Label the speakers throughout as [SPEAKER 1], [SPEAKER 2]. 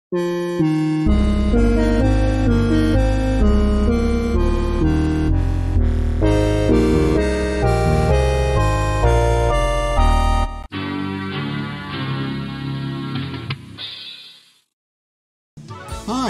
[SPEAKER 1] Hi,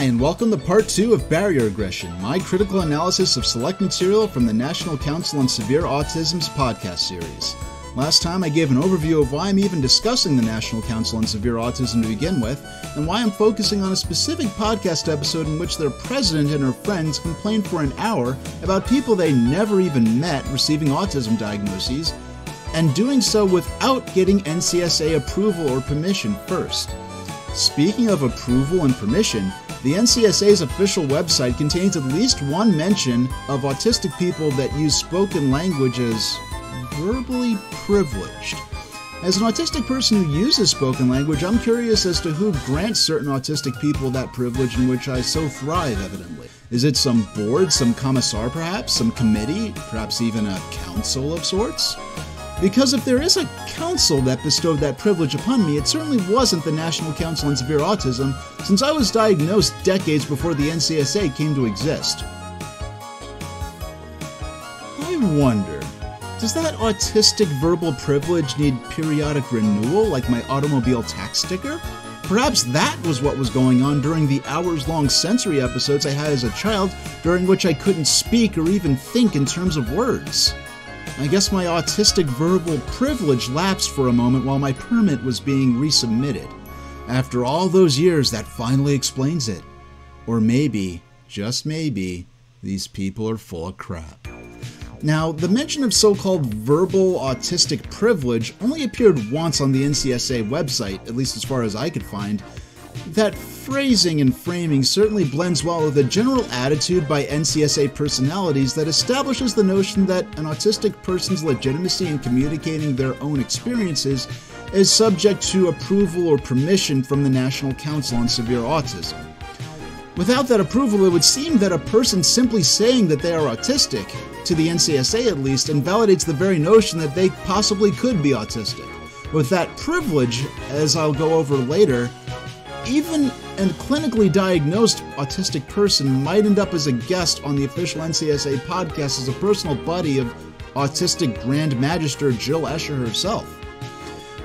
[SPEAKER 1] and welcome to Part 2 of Barrier Aggression, my critical analysis of select material from the National Council on Severe Autism's podcast series. Last time I gave an overview of why I'm even discussing the National Council on Severe Autism to begin with, and why I'm focusing on a specific podcast episode in which their president and her friends complained for an hour about people they never even met receiving autism diagnoses, and doing so without getting NCSA approval or permission first. Speaking of approval and permission, the NCSA's official website contains at least one mention of autistic people that use spoken language as verbally privileged. As an autistic person who uses spoken language, I'm curious as to who grants certain autistic people that privilege in which I so thrive, evidently. Is it some board, some commissar perhaps, some committee, perhaps even a council of sorts? Because if there is a council that bestowed that privilege upon me, it certainly wasn't the National Council on Severe Autism, since I was diagnosed decades before the NCSA came to exist. I wonder, does that autistic verbal privilege need periodic renewal like my automobile tax sticker? Perhaps that was what was going on during the hours-long sensory episodes I had as a child, during which I couldn't speak or even think in terms of words. I guess my autistic verbal privilege lapsed for a moment while my permit was being resubmitted. After all those years, that finally explains it. Or maybe, just maybe, these people are full of crap. Now, the mention of so-called verbal autistic privilege only appeared once on the NCSA website, at least as far as I could find. That phrasing and framing certainly blends well with a general attitude by NCSA personalities that establishes the notion that an autistic person's legitimacy in communicating their own experiences is subject to approval or permission from the National Council on Severe Autism. Without that approval, it would seem that a person simply saying that they are autistic, to the NCSA at least, invalidates the very notion that they possibly could be autistic. With that privilege, as I'll go over later, even a clinically diagnosed autistic person might end up as a guest on the official NCSA podcast as a personal buddy of autistic Grand Magister Jill Escher herself.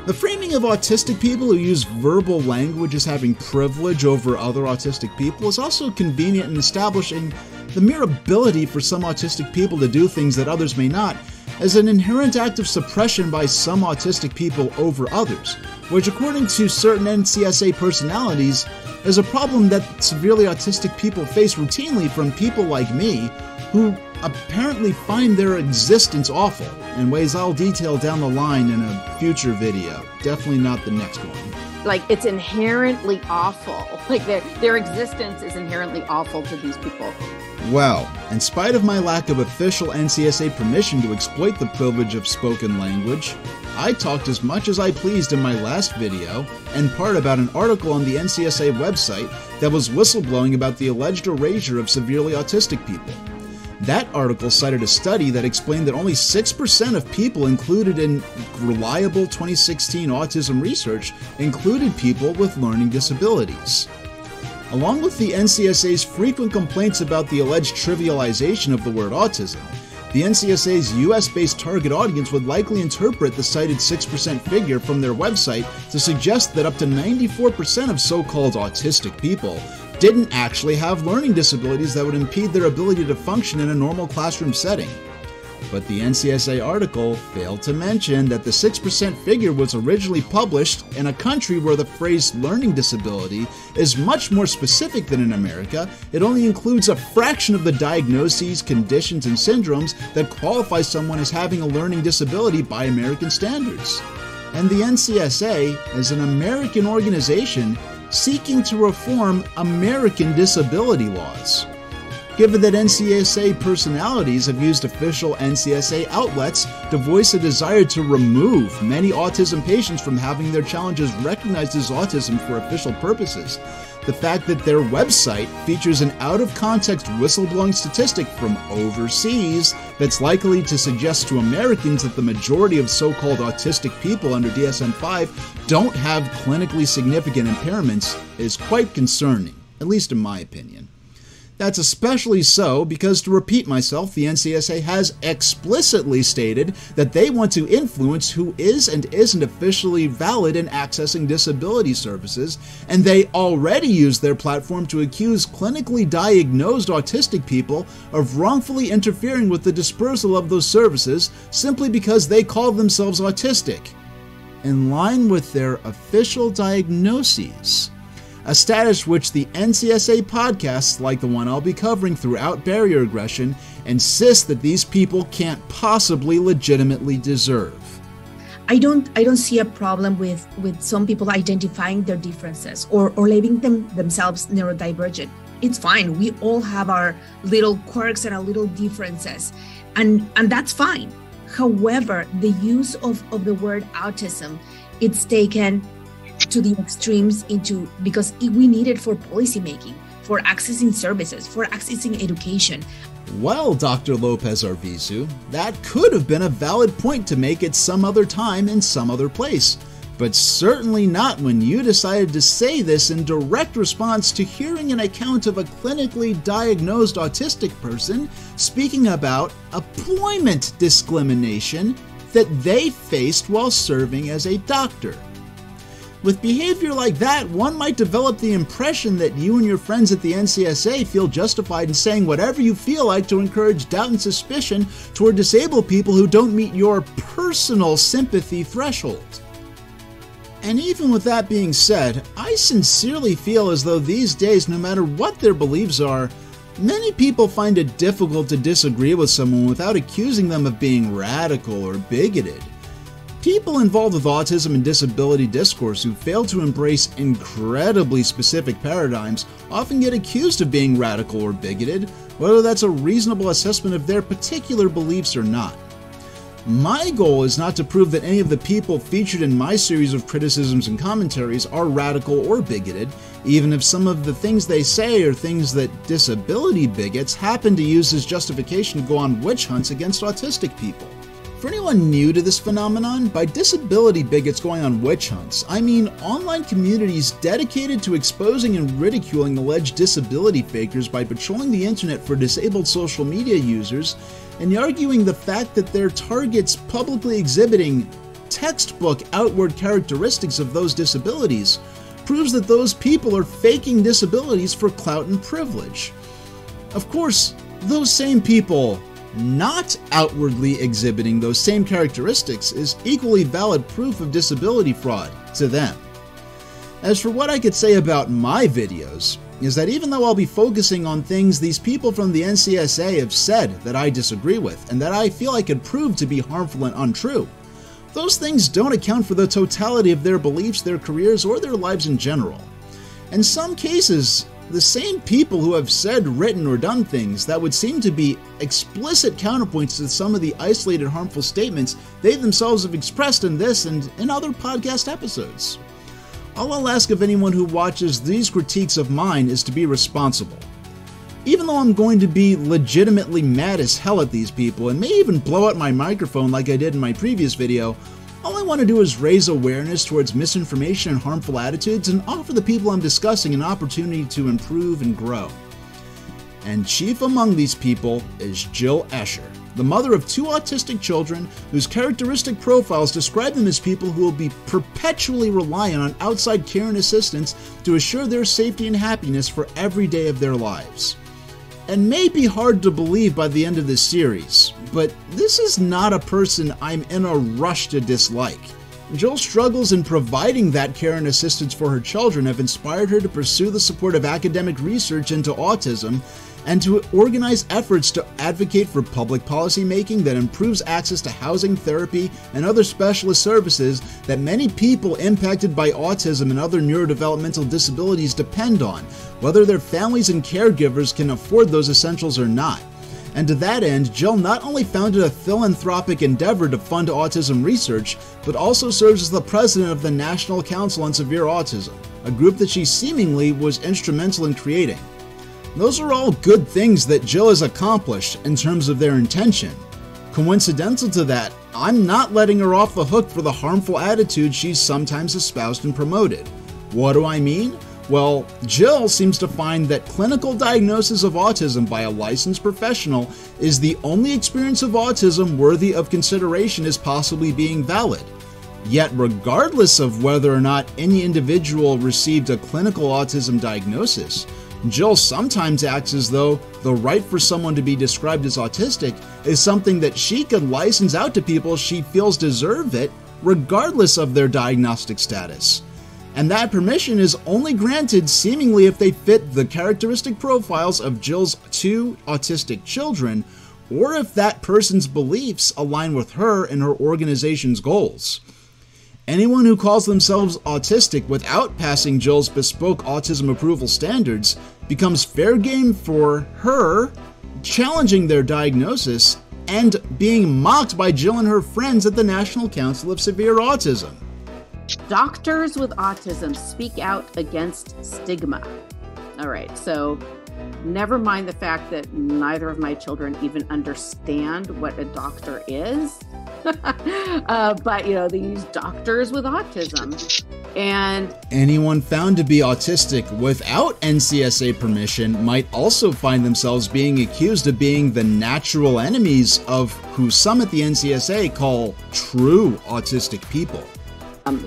[SPEAKER 1] The framing of autistic people who use verbal language as having privilege over other autistic people is also convenient in establishing the mere ability for some autistic people to do things that others may not as an inherent act of suppression by some autistic people over others, which according to certain NCSA personalities is a problem that severely autistic people face routinely from people like me who apparently find their existence awful in ways I'll detail down the line in a future video. Definitely not the next one.
[SPEAKER 2] Like, it's inherently awful. Like, their existence is inherently awful to these people.
[SPEAKER 1] Well, in spite of my lack of official NCSA permission to exploit the privilege of spoken language, I talked as much as I pleased in my last video, and part about an article on the NCSA website that was whistleblowing about the alleged erasure of severely autistic people. That article cited a study that explained that only 6% of people included in reliable 2016 autism research included people with learning disabilities. Along with the NCSA's frequent complaints about the alleged trivialization of the word autism, the NCSA's US-based target audience would likely interpret the cited 6% figure from their website to suggest that up to 94% of so-called autistic people didn't actually have learning disabilities that would impede their ability to function in a normal classroom setting. But the NCSA article failed to mention that the 6% figure was originally published in a country where the phrase learning disability is much more specific than in America. It only includes a fraction of the diagnoses, conditions, and syndromes that qualify someone as having a learning disability by American standards. And the NCSA is an American organization seeking to reform American disability laws. Given that NCSA personalities have used official NCSA outlets to voice a desire to remove many autism patients from having their challenges recognized as autism for official purposes, the fact that their website features an out-of-context whistleblowing statistic from overseas that's likely to suggest to Americans that the majority of so-called autistic people under DSM-5 don't have clinically significant impairments is quite concerning, at least in my opinion. That's especially so because, to repeat myself, the NCSA has explicitly stated that they want to influence who is and isn't officially valid in accessing disability services, and they already use their platform to accuse clinically diagnosed autistic people of wrongfully interfering with the dispersal of those services simply because they call themselves autistic, in line with their official diagnoses. A status which the NCSA podcasts, like the one I'll be covering throughout Barrier Aggression, insist that these people can't possibly legitimately deserve.
[SPEAKER 3] I don't see a problem with some people identifying their differences or labeling themselves neurodivergent. It's fine. We all have our little quirks and our little differences, and that's fine. However, the use of the word autism, it's taken to the extremes because we need it for policymaking, for accessing services, for accessing education.
[SPEAKER 1] Well, Dr. Lopez Arvizu, that could have been a valid point to make at some other time in some other place, but certainly not when you decided to say this in direct response to hearing an account of a clinically diagnosed autistic person speaking about employment discrimination that they faced while serving as a doctor. With behavior like that, one might develop the impression that you and your friends at the NCSA feel justified in saying whatever you feel like to encourage doubt and suspicion toward disabled people who don't meet your personal sympathy threshold. And even with that being said, I sincerely feel as though these days, no matter what their beliefs are, many people find it difficult to disagree with someone without accusing them of being radical or bigoted. People involved with autism and disability discourse who fail to embrace incredibly specific paradigms often get accused of being radical or bigoted, whether that's a reasonable assessment of their particular beliefs or not. My goal is not to prove that any of the people featured in my series of criticisms and commentaries are radical or bigoted, even if some of the things they say are things that disability bigots happen to use as justification to go on witch hunts against autistic people. For anyone new to this phenomenon, by disability bigots going on witch hunts, I mean online communities dedicated to exposing and ridiculing alleged disability fakers by patrolling the internet for disabled social media users and arguing the fact that their targets publicly exhibiting textbook outward characteristics of those disabilities proves that those people are faking disabilities for clout and privilege. Of course, those same people not outwardly exhibiting those same characteristics is equally valid proof of disability fraud to them. As for what I could say about my videos, is that even though I'll be focusing on things these people from the NCSA have said that I disagree with and that I feel I could prove to be harmful and untrue, those things don't account for the totality of their beliefs, their careers, or their lives in general. In some cases, the same people who have said, written, or done things that would seem to be explicit counterpoints to some of the isolated harmful statements they themselves have expressed in this and in other podcast episodes. All I'll ask of anyone who watches these critiques of mine is to be responsible. Even though I'm going to be legitimately mad as hell at these people and may even blow out my microphone like I did in my previous video, all I want to do is raise awareness towards misinformation and harmful attitudes and offer the people I'm discussing an opportunity to improve and grow. And chief among these people is Jill Escher, the mother of 2 autistic children whose characteristic profiles describe them as people who will be perpetually reliant on outside care and assistance to assure their safety and happiness for every day of their lives. And may be hard to believe by the end of this series, but this is not a person I'm in a rush to dislike. Jill's struggles in providing that care and assistance for her children have inspired her to pursue the support of academic research into autism and to organize efforts to advocate for public policy making that improves access to housing, therapy, and other specialist services that many people impacted by autism and other neurodevelopmental disabilities depend on, whether their families and caregivers can afford those essentials or not. And to that end, Jill not only founded a philanthropic endeavor to fund autism research, but also serves as the president of the National Council on Severe Autism. a group that she seemingly was instrumental in creating. Those are all good things that Jill has accomplished in terms of their intention. Coincidental to that, I'm not letting her off the hook for the harmful attitude she's sometimes espoused and promoted. What do I mean? Well, Jill seems to find that clinical diagnosis of autism by a licensed professional is the only experience of autism worthy of consideration as possibly being valid. Yet, regardless of whether or not any individual received a clinical autism diagnosis, Jill sometimes acts as though the right for someone to be described as autistic is something that she can license out to people she feels deserve it, regardless of their diagnostic status. And that permission is only granted seemingly if they fit the characteristic profiles of Jill's 2 autistic children, or if that person's beliefs align with her and her organization's goals. Anyone who calls themselves autistic without passing Jill's bespoke autism approval standards becomes fair game for her challenging their diagnosis and being mocked by Jill and her friends at the National Council of Severe Autism.
[SPEAKER 2] Doctors with autism speak out against stigma. All right, so never mind the fact that neither of my children even understand what a doctor is. But, they use doctors with autism. And
[SPEAKER 1] anyone found to be autistic without NCSA permission might also find themselves being accused of being the natural enemies of who some at the NCSA call true autistic people.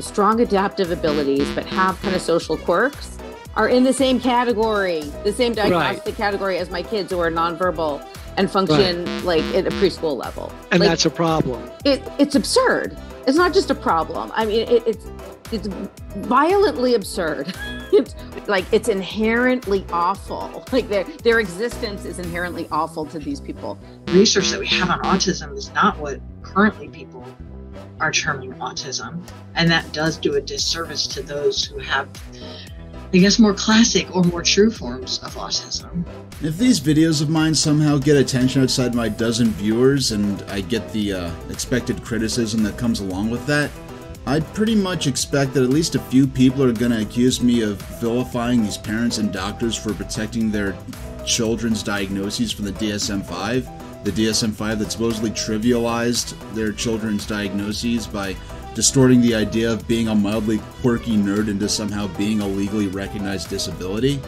[SPEAKER 2] Strong adaptive abilities, but have kind of social quirks, are in the same category, the same diagnostic category as my kids who are nonverbal and function like at a preschool level.
[SPEAKER 4] And that's a problem.
[SPEAKER 2] It's absurd. It's not just a problem. I mean, it's violently absurd. It's inherently awful. Like their existence is inherently awful to these people.
[SPEAKER 5] Research that we have on autism is not what currently people are terming autism, and that does do a disservice to those who have, I guess, more classic or more true forms of autism.
[SPEAKER 1] If these videos of mine somehow get attention outside my dozen viewers and I get the expected criticism that comes along with that, I'd pretty much expect that at least a few people are going to accuse me of vilifying these parents and doctors for protecting their children's diagnoses from the DSM-5. The DSM-5 that supposedly trivialized their children's diagnoses by distorting the idea of being a mildly quirky nerd into somehow being a legally recognized disability.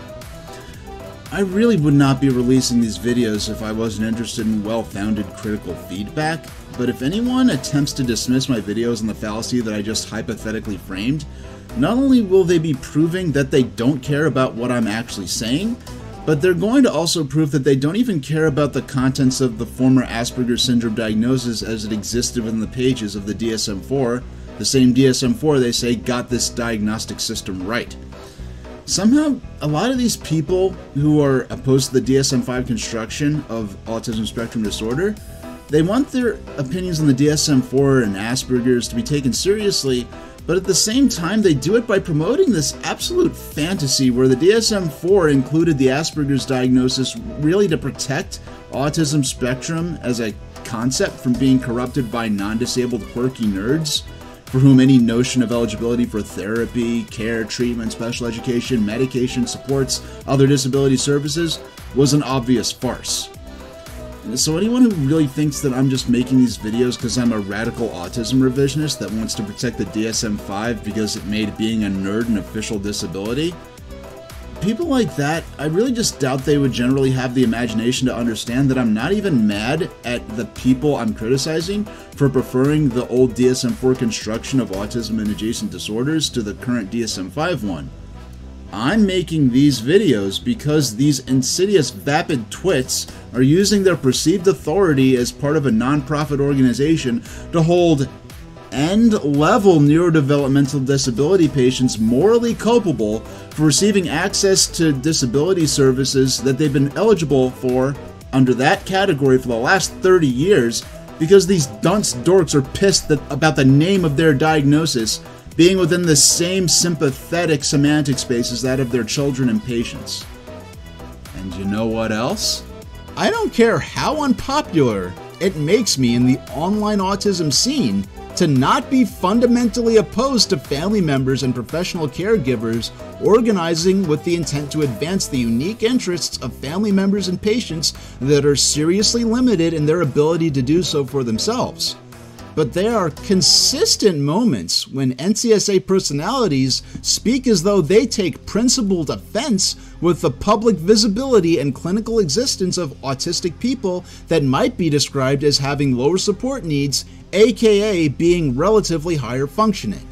[SPEAKER 1] I really would not be releasing these videos if I wasn't interested in well-founded critical feedback, but if anyone attempts to dismiss my videos on the fallacy that I just hypothetically framed, not only will they be proving that they don't care about what I'm actually saying, but they're going to also prove that they don't even care about the contents of the former Asperger's syndrome diagnosis as it existed within the pages of the DSM-4, the same DSM-4 they say got this diagnostic system right. Somehow, a lot of these people who are opposed to the DSM-5 construction of Autism Spectrum Disorder, they want their opinions on the DSM-4 and Asperger's to be taken seriously, but at the same time they do it by promoting this absolute fantasy where the DSM-4 included the Asperger's diagnosis really to protect autism spectrum as a concept from being corrupted by non-disabled quirky nerds, for whom any notion of eligibility for therapy, care, treatment, special education, medication, supports, other disability services was an obvious farce. So anyone who really thinks that I'm just making these videos because I'm a radical autism revisionist that wants to protect the DSM-5 because it made being a nerd an official disability, people like that, I really just doubt they would generally have the imagination to understand that I'm not even mad at the people I'm criticizing for preferring the old DSM-4 construction of autism and adjacent disorders to the current DSM-5 one. I'm making these videos because these insidious vapid twits are using their perceived authority as part of a non-profit organization to hold end-level neurodevelopmental disability patients morally culpable for receiving access to disability services that they've been eligible for under that category for the last 30 years because these dunce dorks are pissed about the name of their diagnosis being within the same sympathetic semantic space as that of their children and patients. And you know what else? I don't care how unpopular it makes me in the online autism scene, to not be fundamentally opposed to family members and professional caregivers organizing with the intent to advance the unique interests of family members and patients that are seriously limited in their ability to do so for themselves. But there are consistent moments when NCSA personalities speak as though they take principled offense with the public visibility and clinical existence of autistic people that might be described as having lower support needs, aka being relatively higher functioning.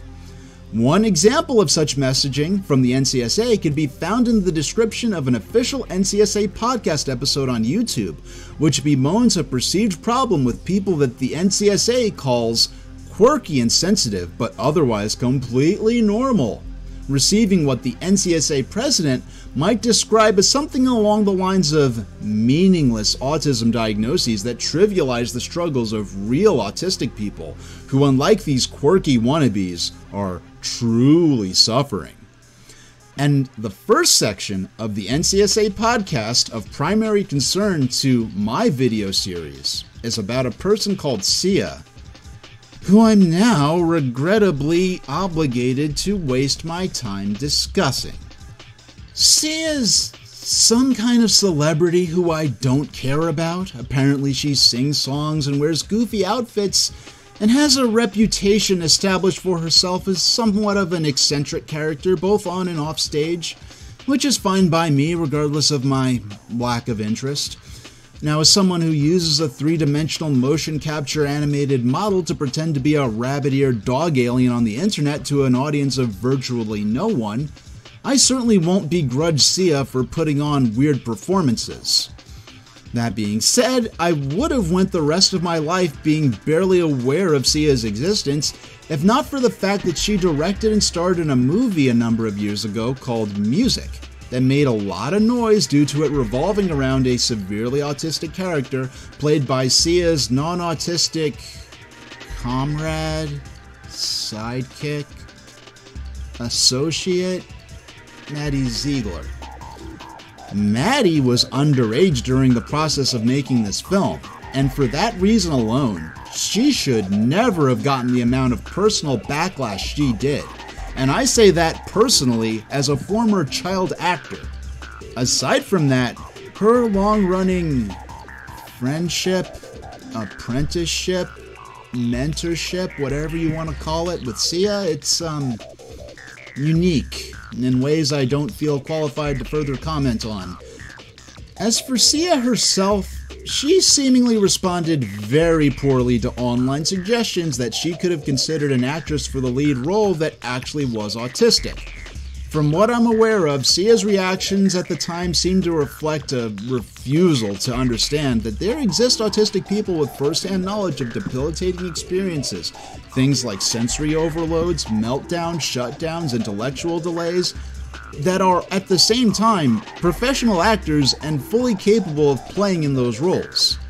[SPEAKER 1] One example of such messaging from the NCSA can be found in the description of an official NCSA podcast episode on YouTube, which bemoans a perceived problem with people that the NCSA calls quirky and sensitive, but otherwise completely normal, receiving what the NCSA president might describe as something along the lines of meaningless autism diagnoses that trivialize the struggles of real autistic people who, unlike these quirky wannabes, are truly suffering. And the first section of the NCSA podcast of primary concern to my video series is about a person called Sia, who I'm now regrettably obligated to waste my time discussing. Sia's some kind of celebrity who I don't care about. Apparently she sings songs and wears goofy outfits and has a reputation established for herself as somewhat of an eccentric character both on and off stage, which is fine by me regardless of my lack of interest. Now, as someone who uses a three-dimensional motion capture animated model to pretend to be a rabbit-eared dog alien on the internet to an audience of virtually no one, I certainly won't begrudge Sia for putting on weird performances. That being said, I would have went the rest of my life being barely aware of Sia's existence if not for the fact that she directed and starred in a movie a number of years ago called Music that made a lot of noise due to it revolving around a severely autistic character played by Sia's non-autistic comrade, sidekick, associate, Maddie Ziegler. Maddie was underage during the process of making this film, and for that reason alone, she should never have gotten the amount of personal backlash she did. And I say that personally as a former child actor. Aside from that, her long-running friendship, apprenticeship, mentorship, whatever you want to call it, with Sia, it's unique in ways I don't feel qualified to further comment on. As for Sia herself, she seemingly responded very poorly to online suggestions that she could have considered an actress for the lead role that actually was autistic. From what I'm aware of, Sia's reactions at the time seemed to reflect a refusal to understand that there exist autistic people with first-hand knowledge of debilitating experiences, things like sensory overloads, meltdowns, shutdowns, intellectual delays, that are at the same time professional actors and fully capable of playing in those roles.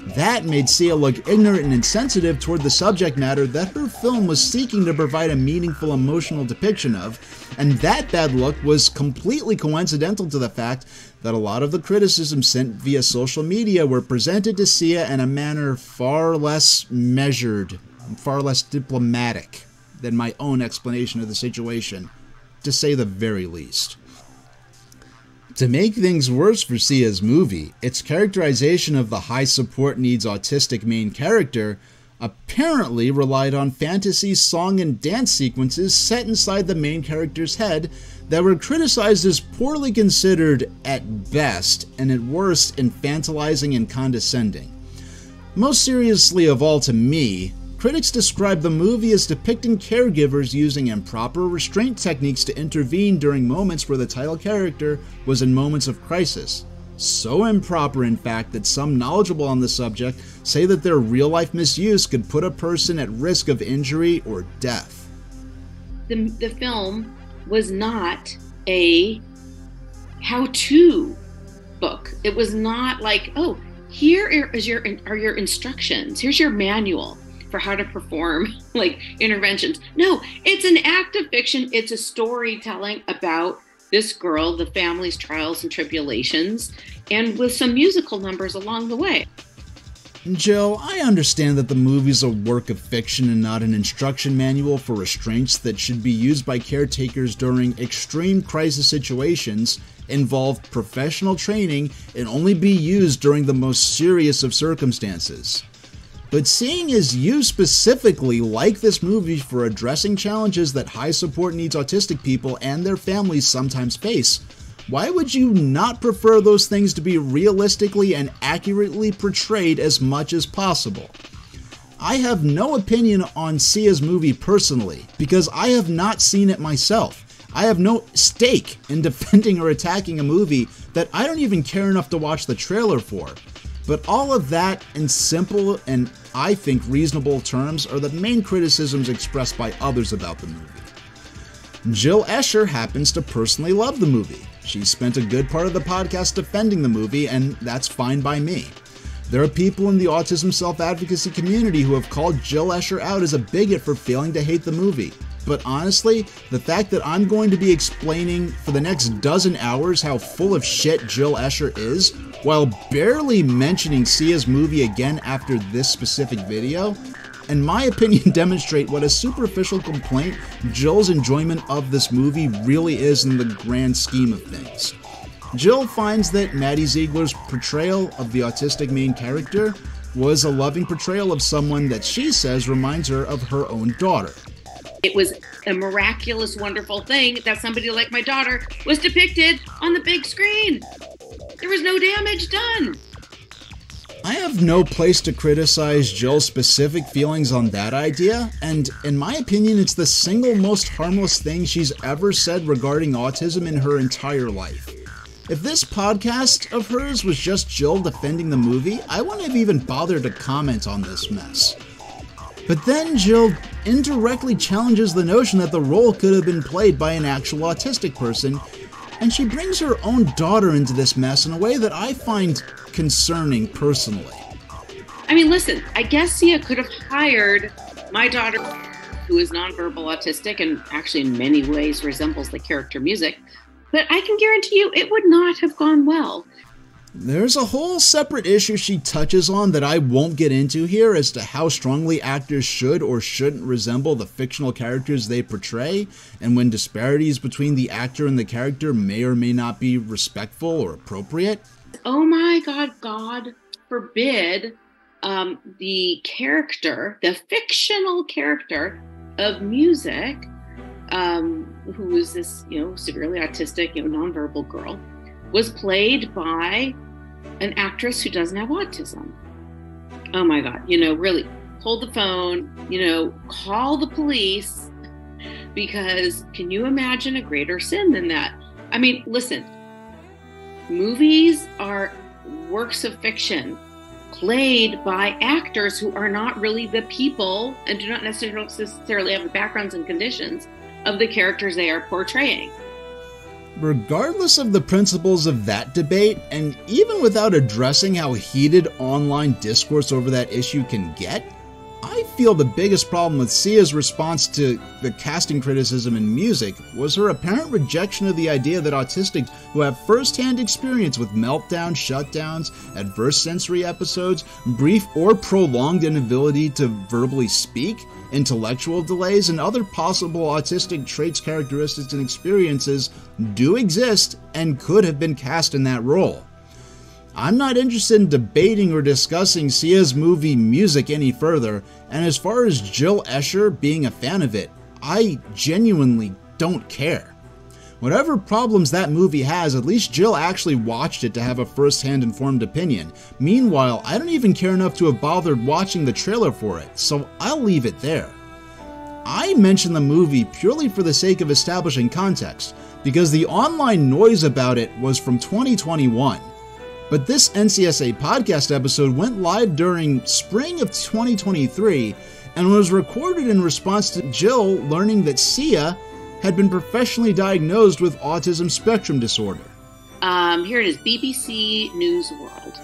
[SPEAKER 1] That made Sia look ignorant and insensitive toward the subject matter that her film was seeking to provide a meaningful emotional depiction of, and that bad look was completely coincidental to the fact that a lot of the criticisms sent via social media were presented to Sia in a manner far less measured, far less diplomatic than my own explanation of the situation, to say the very least. To make things worse for Sia's movie, its characterization of the high support needs autistic main character apparently relied on fantasy song and dance sequences set inside the main character's head that were criticized as poorly considered at best and at worst infantilizing and condescending. Most seriously of all to me, critics describe the movie as depicting caregivers using improper restraint techniques to intervene during moments where the title character was in moments of crisis. So improper, in fact, that some knowledgeable on the subject say that their real-life misuse could put a person at risk of injury or death.
[SPEAKER 2] The film was not a how-to book. It was not like, oh, here are your instructions. Here's your manual for how to perform like interventions. No, it's an act of fiction. It's a storytelling about this girl, the family's trials and tribulations, and with some musical numbers along the way.
[SPEAKER 1] Jill, I understand that the movie's a work of fiction and not an instruction manual for restraints that should be used by caretakers during extreme crisis situations, involve professional training, and only be used during the most serious of circumstances. But seeing as you specifically like this movie for addressing challenges that high support needs autistic people and their families sometimes face, why would you not prefer those things to be realistically and accurately portrayed as much as possible? I have no opinion on Sia's movie personally, because I have not seen it myself. I have no stake in defending or attacking a movie that I don't even care enough to watch the trailer for. But all of that in simple and, I think, reasonable terms are the main criticisms expressed by others about the movie. Jill Escher happens to personally love the movie. She spent a good part of the podcast defending the movie, and that's fine by me. There are people in the autism self-advocacy community who have called Jill Escher out as a bigot for failing to hate the movie. But honestly, the fact that I'm going to be explaining for the next dozen hours how full of shit Jill Escher is, while barely mentioning Sia's movie again after this specific video, in my opinion, demonstrate what a superficial complaint Jill's enjoyment of this movie really is in the grand scheme of things. Jill finds that Maddie Ziegler's portrayal of the autistic main character was a loving portrayal of someone that she says reminds her of her own daughter.
[SPEAKER 2] It was a miraculous, wonderful thing that somebody like my daughter was depicted on the big screen. There was no damage done.
[SPEAKER 1] I have no place to criticize Jill's specific feelings on that idea, and in my opinion, it's the single most harmless thing she's ever said regarding autism in her entire life. If this podcast of hers was just Jill defending the movie, I wouldn't have even bothered to comment on this mess. But then Jill indirectly challenges the notion that the role could have been played by an actual autistic person, and she brings her own daughter into this mess in a way that I find concerning personally.
[SPEAKER 2] I mean, listen, I guess Sia could have hired my daughter, who is nonverbal autistic and actually in many ways resembles the character music, but I can guarantee you it would not have gone well.
[SPEAKER 1] There's a whole separate issue she touches on that I won't get into here as to how strongly actors should or shouldn't resemble the fictional characters they portray, and when disparities between the actor and the character may or may not be respectful or appropriate.
[SPEAKER 2] Oh my God, God forbid the character, the fictional character of music, who is this, severely autistic, nonverbal girl, was played by an actress who doesn't have autism. Oh my God, really hold the phone, call the police, because can you imagine a greater sin than that? I mean, listen, movies are works of fiction played by actors who are not really the people and do not necessarily have the backgrounds and conditions of the characters they are portraying.
[SPEAKER 1] Regardless of the principles of that debate, and even without addressing how heated online discourse over that issue can get, I feel the biggest problem with Sia's response to the casting criticism in music was her apparent rejection of the idea that autistics who have first-hand experience with meltdowns, shutdowns, adverse sensory episodes, brief or prolonged inability to verbally speak, intellectual delays, and other possible autistic traits, characteristics, and experiences do exist and could have been cast in that role. I'm not interested in debating or discussing Sia's movie music any further, and as far as Jill Escher being a fan of it, I genuinely don't care. Whatever problems that movie has, at least Jill actually watched it to have a first-hand informed opinion. Meanwhile, I don't even care enough to have bothered watching the trailer for it, so I'll leave it there. I mention the movie purely for the sake of establishing context, because the online noise about it was from 2021. But this NCSA podcast episode went live during spring of 2023 and was recorded in response to Jill learning that Sia had been professionally diagnosed with Autism Spectrum Disorder.
[SPEAKER 2] Here it is, BBC News World.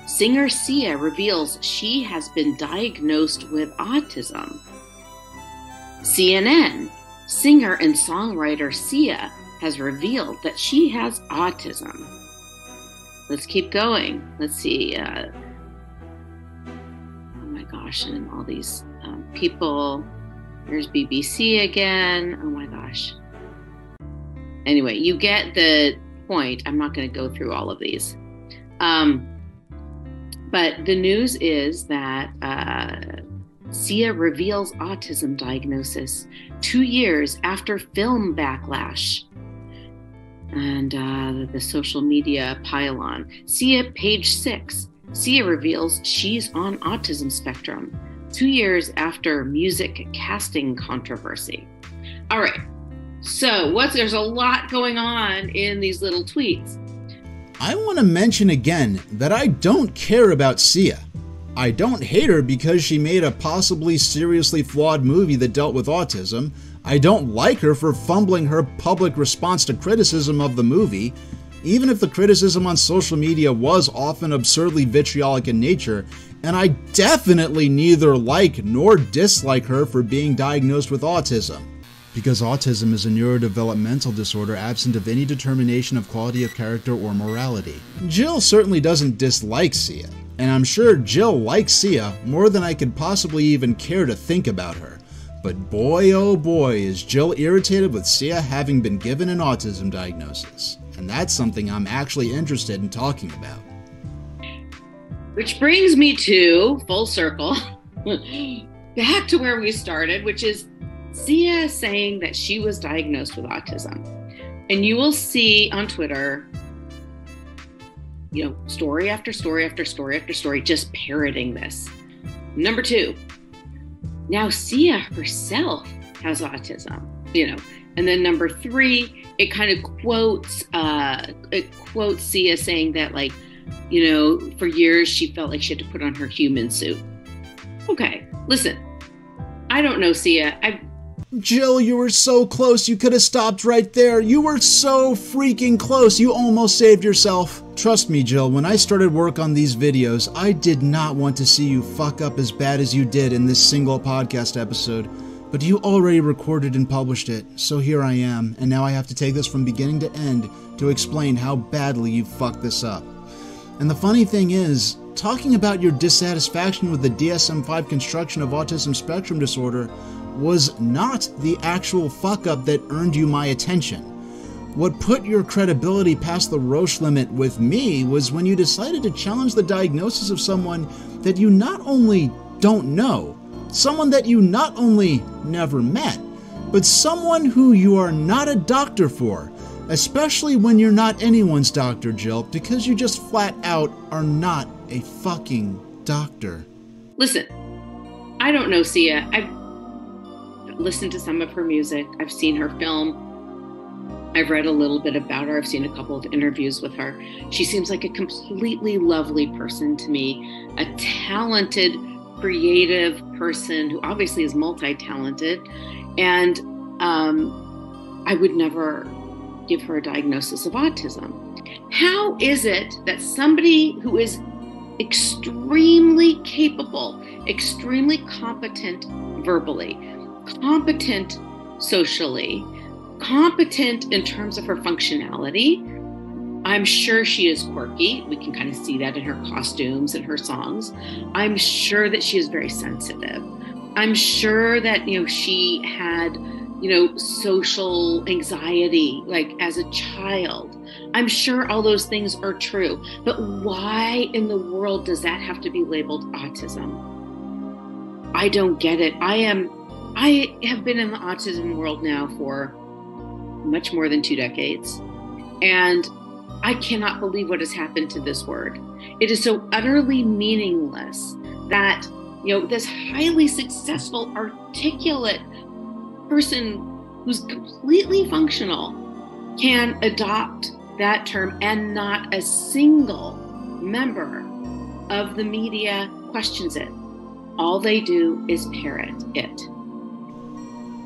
[SPEAKER 2] Singer Sia reveals she has been diagnosed with autism. CNN, singer and songwriter Sia has revealed that she has autism. Let's keep going. Let's see. gosh, and all these people. There's BBC again. Oh my gosh. Anyway, you get the point. I'm not going to go through all of these. But the news is that Sia reveals autism diagnosis 2 years after film backlash. And the social media pile-on. Sia, page 6. Sia reveals she's on autism spectrum 2 years after music casting controversy. All right. So there's a lot going on in these little tweets.
[SPEAKER 1] I want to mention again that I don't care about Sia. I don't hate her because she made a possibly seriously flawed movie that dealt with autism. I don't like her for fumbling her public response to criticism of the movie. Even if the criticism on social media was often absurdly vitriolic in nature, and I definitely neither like nor dislike her for being diagnosed with autism. Because autism is a neurodevelopmental disorder absent of any determination of quality of character or morality. Jill certainly doesn't dislike Sia, and I'm sure Jill likes Sia more than I could possibly even care to think about her. But boy oh boy is Jill irritated with Sia having been given an autism diagnosis. And that's something I'm actually interested in talking about.
[SPEAKER 2] Which brings me to, full circle, back to where we started, which is Sia saying that she was diagnosed with autism. And you will see on Twitter, story after story after story after story, just parroting this. Number 2, now Sia herself has autism, And then number 3, it kind of quotes Sia saying that, for years she felt like she had to put on her human suit. Okay, listen, I don't know Sia.
[SPEAKER 1] Jill, you were so close. You could have stopped right there. You were so freaking close. You almost saved yourself. Trust me, Jill, when I started work on these videos, I did not want to see you fuck up as bad as you did in this single podcast episode. But you already recorded and published it, so here I am, and now I have to take this from beginning to end to explain how badly you fucked this up. And the funny thing is, talking about your dissatisfaction with the DSM-5 construction of Autism Spectrum Disorder was not the actual fuck-up that earned you my attention. What put your credibility past the Roche limit with me was when you decided to challenge the diagnosis of someone that you not only don't know, someone that you not only never met, but someone who you are not a doctor for, especially when you're not anyone's doctor, Jill, because you just flat out are not a fucking doctor.
[SPEAKER 2] Listen, I don't know Sia. I've listened to some of her music. I've seen her film. I've read a little bit about her. I've seen a couple of interviews with her. She seems like a completely lovely person to me, a talented, creative person who obviously is multi-talented. And I would never give her a diagnosis of autism. How is it that somebody who is extremely capable, extremely competent verbally, competent socially, competent in terms of her functionality? I'm sure she is quirky. We can kind of see that in her costumes and her songs. I'm sure that she is very sensitive. I'm sure that, she had, social anxiety, as a child. I'm sure all those things are true. But why in the world does that have to be labeled autism? I don't get it. I have been in the autism world now for much more than 2 decades. And I cannot believe what has happened to this word. It is so utterly meaningless that, this highly successful, articulate person who's completely functional can adopt that term and not a single member of the media questions it. All they do is parrot it.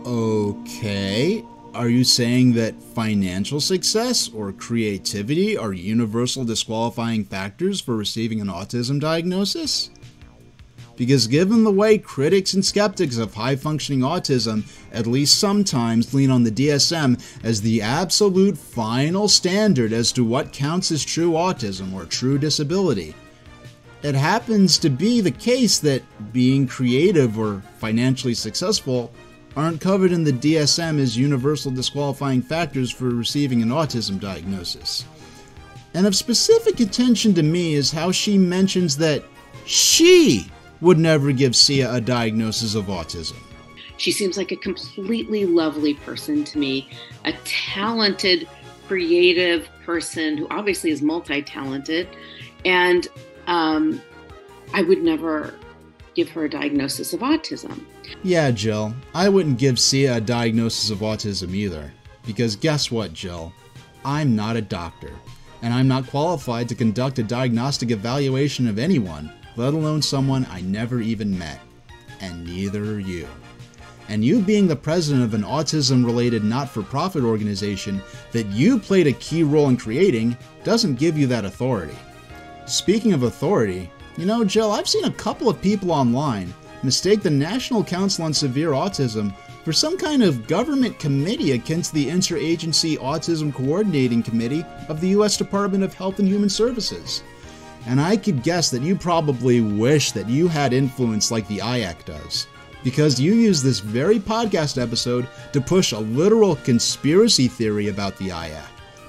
[SPEAKER 1] Okay. Are you saying that financial success or creativity are universal disqualifying factors for receiving an autism diagnosis? Because given the way critics and skeptics of high-functioning autism at least sometimes lean on the DSM as the absolute final standard as to what counts as true autism or true disability, it happens to be the case that being creative or financially successful aren't covered in the DSM as universal disqualifying factors for receiving an autism diagnosis. And of specific attention to me is how she mentions that she would never give Sia a diagnosis of autism.
[SPEAKER 2] She seems like a completely lovely person to me, a talented, creative person who obviously is multi-talented, and I would never give her a diagnosis of autism.
[SPEAKER 1] Yeah, Jill, I wouldn't give Sia a diagnosis of autism either. Because guess what, Jill? I'm not a doctor, and I'm not qualified to conduct a diagnostic evaluation of anyone, let alone someone I never even met. And neither are you. And you being the president of an autism-related not-for-profit organization that you played a key role in creating doesn't give you that authority. Speaking of authority, you know, Jill, I've seen a couple of people online mistake the National Council on Severe Autism for some kind of government committee akin to the Interagency Autism Coordinating Committee of the U.S. Department of Health and Human Services. And I could guess that you probably wish that you had influence like the IAC does, because you use this very podcast episode to push a literal conspiracy theory about the IAC.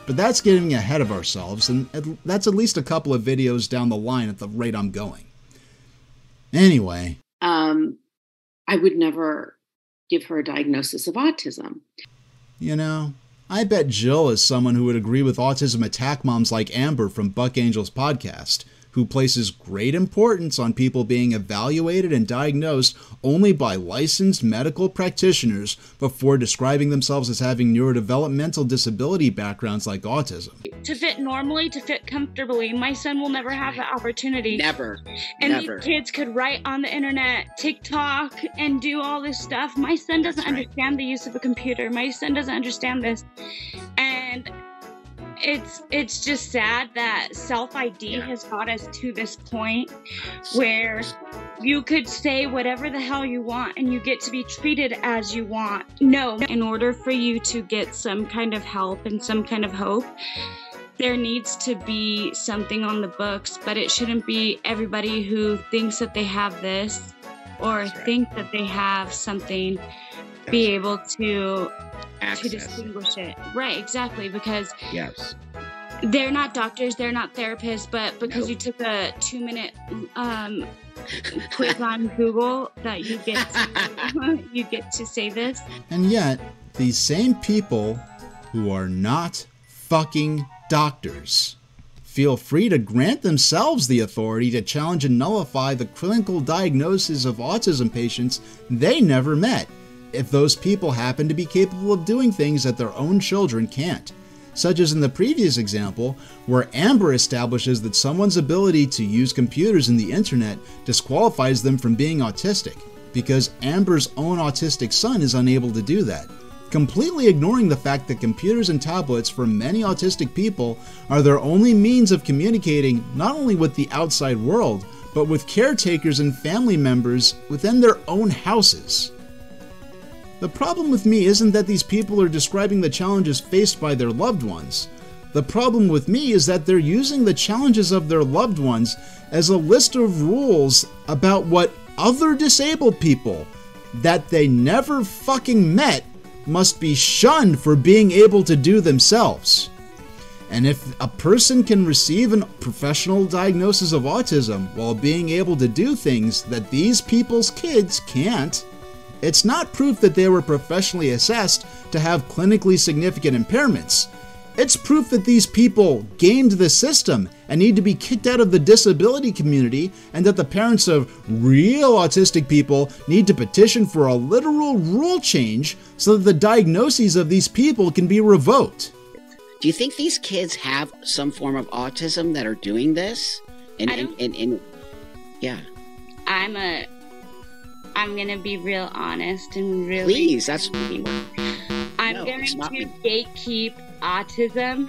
[SPEAKER 1] But that's getting ahead of ourselves, and that's at least a couple of videos down the line at the rate I'm going. Anyway.
[SPEAKER 2] I would never give her a diagnosis of autism.
[SPEAKER 1] You know, I bet Jill is someone who would agree with autism attack moms like Amber from Buck Angel's podcast, who places great importance on people being evaluated and diagnosed only by licensed medical practitioners before describing themselves as having neurodevelopmental disability backgrounds like autism.
[SPEAKER 4] To fit normally, to fit comfortably, my son will never have that opportunity.
[SPEAKER 6] Never.
[SPEAKER 4] And
[SPEAKER 6] Never.
[SPEAKER 4] These kids could write on the internet, TikTok, and do all this stuff. My son doesn't understand the use of a computer. My son doesn't understand this. And it's just sad that self-ID has got us to this point where you could say whatever the hell you want and you get to be treated as you want. No, in order for you to get some kind of help and some kind of hope, there needs to be something on the books, but it shouldn't be everybody who thinks that they have this or think that they have something be able to distinguish it. Right, exactly, because they're not doctors, they're not therapists, but because you took a 2-minute quiz on Google that you get to say this.
[SPEAKER 1] And yet, these same people who are not fucking doctors feel free to grant themselves the authority to challenge and nullify the clinical diagnosis of autism patients they never met, if those people happen to be capable of doing things that their own children can't. Such as in the previous example, where Amber establishes that someone's ability to use computers and the internet disqualifies them from being autistic, because Amber's own autistic son is unable to do that, completely ignoring the fact that computers and tablets for many autistic people are their only means of communicating not only with the outside world, but with caretakers and family members within their own houses. The problem with me isn't that these people are describing the challenges faced by their loved ones. The problem with me is that they're using the challenges of their loved ones as a list of rules about what other disabled people that they never fucking met must be shunned for being able to do themselves. And if a person can receive a professional diagnosis of autism while being able to do things that these people's kids can't, it's not proof that they were professionally assessed to have clinically significant impairments. It's proof that these people gamed the system and need to be kicked out of the disability community, and that the parents of real autistic people need to petition for a literal rule change so that the diagnoses of these people can be revoked.
[SPEAKER 6] Do you think these kids have some form of autism that are doing this? Yeah.
[SPEAKER 4] I'm gonna be real honest and really.
[SPEAKER 6] Please, that's.
[SPEAKER 4] I'm going to gatekeep autism,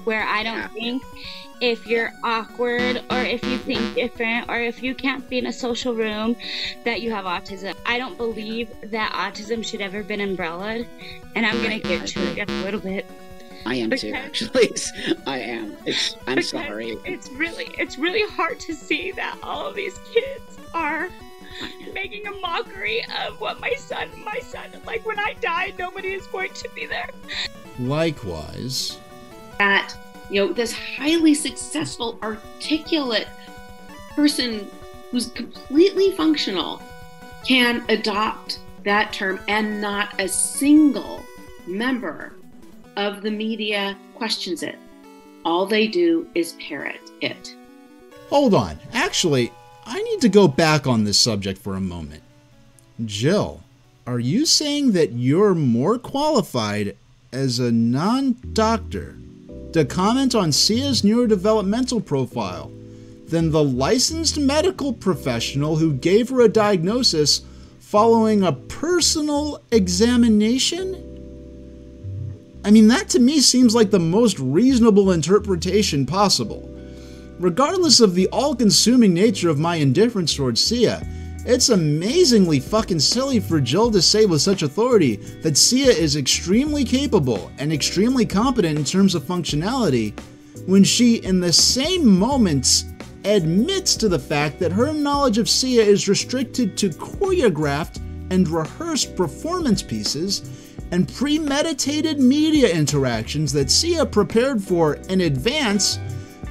[SPEAKER 4] where I don't think if you're awkward or if you think different or if you can't be in a social room that you have autism. I don't believe that autism should ever been umbrellaed, and I'm gonna get to it a little bit.
[SPEAKER 6] I am too, actually. I am. I'm sorry.
[SPEAKER 4] It's really hard to see that all of these kids are making a mockery of what my son, like when I die, nobody is going to be there.
[SPEAKER 1] Likewise.
[SPEAKER 2] That, this highly successful, articulate person who's completely functional can adopt that term, and not a single member of the media questions it. All they do is parrot it.
[SPEAKER 1] Hold on. Actually, I need to go back on this subject for a moment. Jill, are you saying that you're more qualified as a non-doctor to comment on Sia's neurodevelopmental profile than the licensed medical professional who gave her a diagnosis following a personal examination? I mean, that to me seems like the most reasonable interpretation possible. Regardless of the all-consuming nature of my indifference towards Sia, it's amazingly fucking silly for Jill to say with such authority that Sia is extremely capable and extremely competent in terms of functionality, when she, in the same moments, admits to the fact that her knowledge of Sia is restricted to choreographed and rehearsed performance pieces and premeditated media interactions that Sia prepared for in advance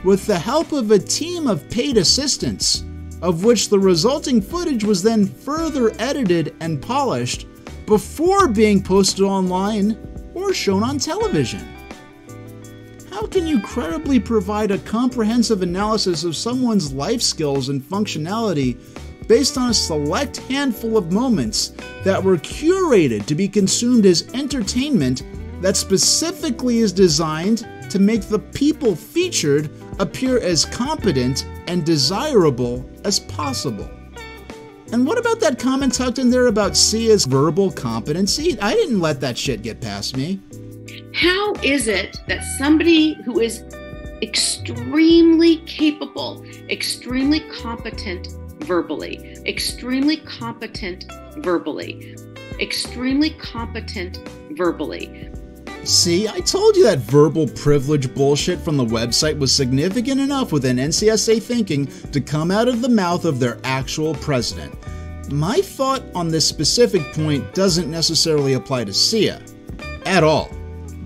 [SPEAKER 1] with the help of a team of paid assistants, of which the resulting footage was then further edited and polished before being posted online or shown on television. How can you credibly provide a comprehensive analysis of someone's life skills and functionality based on a select handful of moments that were curated to be consumed as entertainment that specifically is designed to make the people featured appear as competent and desirable as possible? And what about that comment tucked in there about Sia's verbal competency? I didn't let that shit get past me.
[SPEAKER 2] How is it that somebody who is extremely capable, extremely competent verbally, extremely competent verbally,
[SPEAKER 1] See, I told you that verbal privilege bullshit from the website was significant enough within NCSA thinking to come out of the mouth of their actual president. My thought on this specific point doesn't necessarily apply to Sia at all.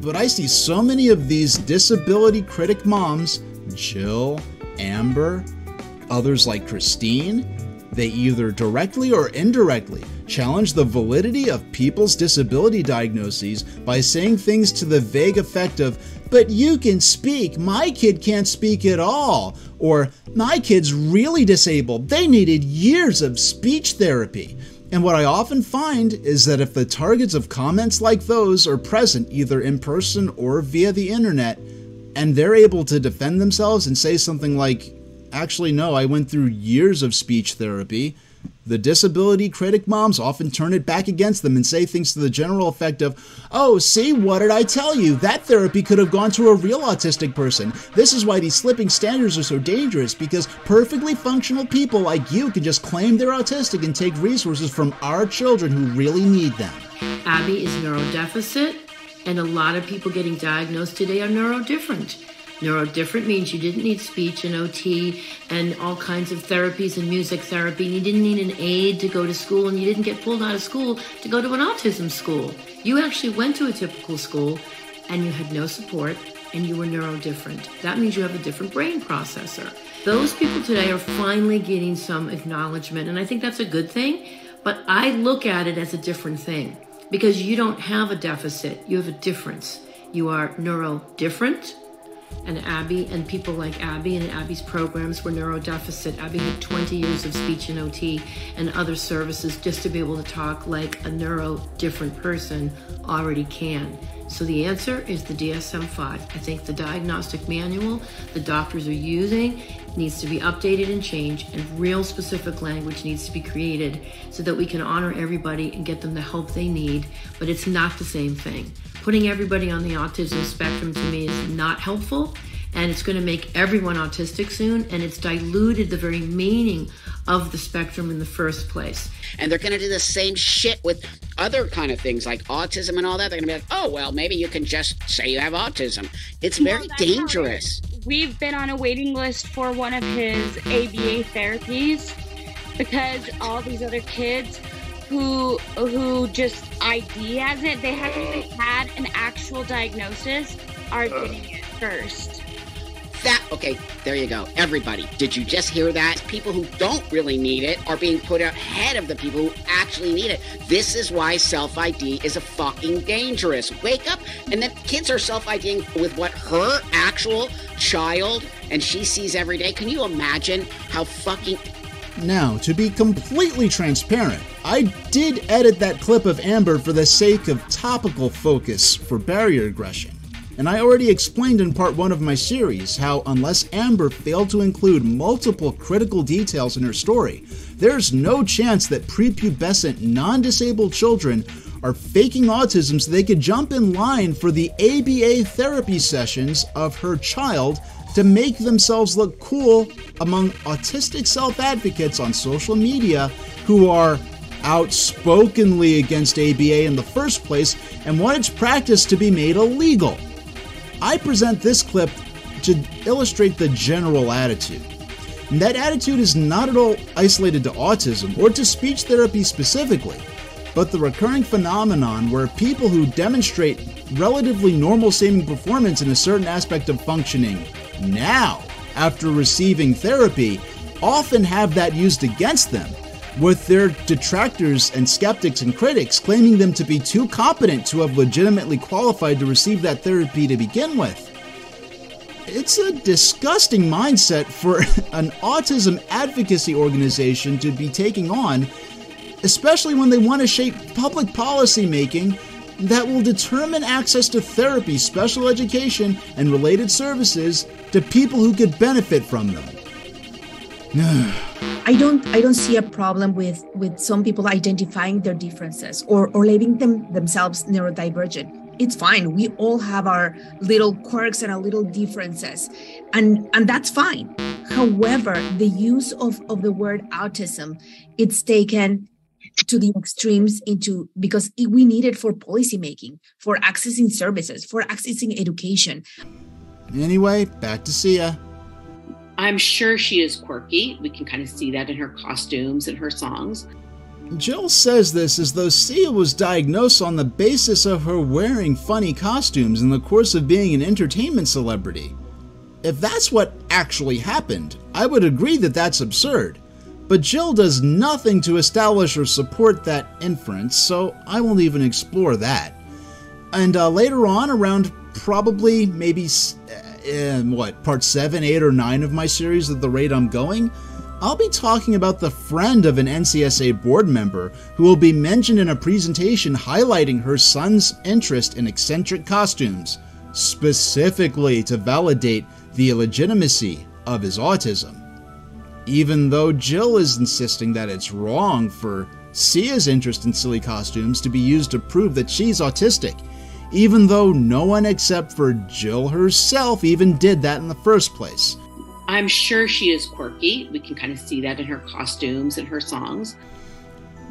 [SPEAKER 1] But I see so many of these disability critic moms, Jill, Amber, others like Christine, they either directly or indirectly challenge the validity of people's disability diagnoses by saying things to the vague effect of, "But you can speak, my kid can't speak at all," or "My kid's really disabled, they needed years of speech therapy." And what I often find is that if the targets of comments like those are present either in person or via the internet, and they're able to defend themselves and say something like, "Actually, no, I went through years of speech therapy," the disability critic moms often turn it back against them and say things to the general effect of, "Oh, see, what did I tell you? That therapy could have gone to a real autistic person. This is why these slipping standards are so dangerous, because perfectly functional people like you can just claim they're autistic and take resources from our children who really need them."
[SPEAKER 7] Abby is neurodeficit, and a lot of people getting diagnosed today are neurodifferent. Neurodifferent means you didn't need speech and OT and all kinds of therapies and music therapy, and you didn't need an aide to go to school, and you didn't get pulled out of school to go to an autism school. You actually went to a typical school and you had no support and you were neurodifferent. That means you have a different brain processor. Those people today are finally getting some acknowledgement, and I think that's a good thing, but I look at it as a different thing because you don't have a deficit, you have a difference. You are neurodifferent. And Abby and people like Abby and Abby's programs were neurodeficit. Abby had 20 years of speech and OT and other services just to be able to talk like a neurodifferent person already can. So the answer is the DSM-5. I think the diagnostic manual the doctors are using needs to be updated and changed, and real specific language needs to be created so that we can honor everybody and get them the help they need, but it's not the same thing. Putting everybody on the autism spectrum to me is not helpful, and it's going to make everyone autistic soon, and it's diluted the very meaning of the spectrum in the first place.
[SPEAKER 6] And they're going to do the same shit with other kind of things like autism and all that. They're going to be like, oh, well, maybe you can just say you have autism. It's very dangerous.
[SPEAKER 4] We've been on a waiting list for one of his ABA therapies because all these other kids who just ID as it, they haven't even had an actual diagnosis, are getting it first.
[SPEAKER 6] Okay, there you go. Everybody, did you just hear that? People who don't really need it are being put ahead of the people who actually need it. This is why self-ID is a fucking dangerous. Wake up, and then kids are self-IDing with what her actual child and she sees every day. Can you imagine how fucking...
[SPEAKER 1] Now, to be completely transparent, I did edit that clip of Amber for the sake of topical focus for barrier aggression. And I already explained in part 1 of my series how unless Amber failed to include multiple critical details in her story, there's no chance that prepubescent non-disabled children are faking autism so they could jump in line for the ABA therapy sessions of her child to make themselves look cool among autistic self-advocates on social media who are outspokenly against ABA in the first place and want its practice to be made illegal. I present this clip to illustrate the general attitude. And that attitude is not at all isolated to autism or to speech therapy specifically, but the recurring phenomenon where people who demonstrate relatively normal seeming performance in a certain aspect of functioning now, after receiving therapy, often have that used against them, with their detractors and skeptics and critics claiming them to be too competent to have legitimately qualified to receive that therapy to begin with. It's a disgusting mindset for an autism advocacy organization to be taking on, especially when they want to shape public policy making that will determine access to therapy, special education, and related services to people who could benefit from them.
[SPEAKER 3] I don't see a problem with some people identifying their differences or labeling themselves neurodivergent. It's fine. We all have our little quirks and our little differences, and that's fine. However, the use of the word autism, it's taken to the extremes because we need it for policymaking, for accessing services, for accessing education.
[SPEAKER 1] Anyway, back to Sia.
[SPEAKER 8] I'm sure she is quirky. We can kind of see that in her costumes and her songs.
[SPEAKER 1] Jill says this as though Sia was diagnosed on the basis of her wearing funny costumes in the course of being an entertainment celebrity. If that's what actually happened, I would agree that that's absurd. But Jill does nothing to establish or support that inference, so I won't even explore that. And later on, around probably maybe part 7, 8, or 9 of my series at the rate I'm going, I'll be talking about the friend of an NCSA board member who will be mentioned in a presentation highlighting her son's interest in eccentric costumes, specifically to validate the illegitimacy of his autism. Even though Jill is insisting that it's wrong for Sia's interest in silly costumes to be used to prove that she's autistic, even though no one except for Jill herself even did that in the first place.
[SPEAKER 8] I'm sure she is quirky. We can kind of see that in her costumes and her songs.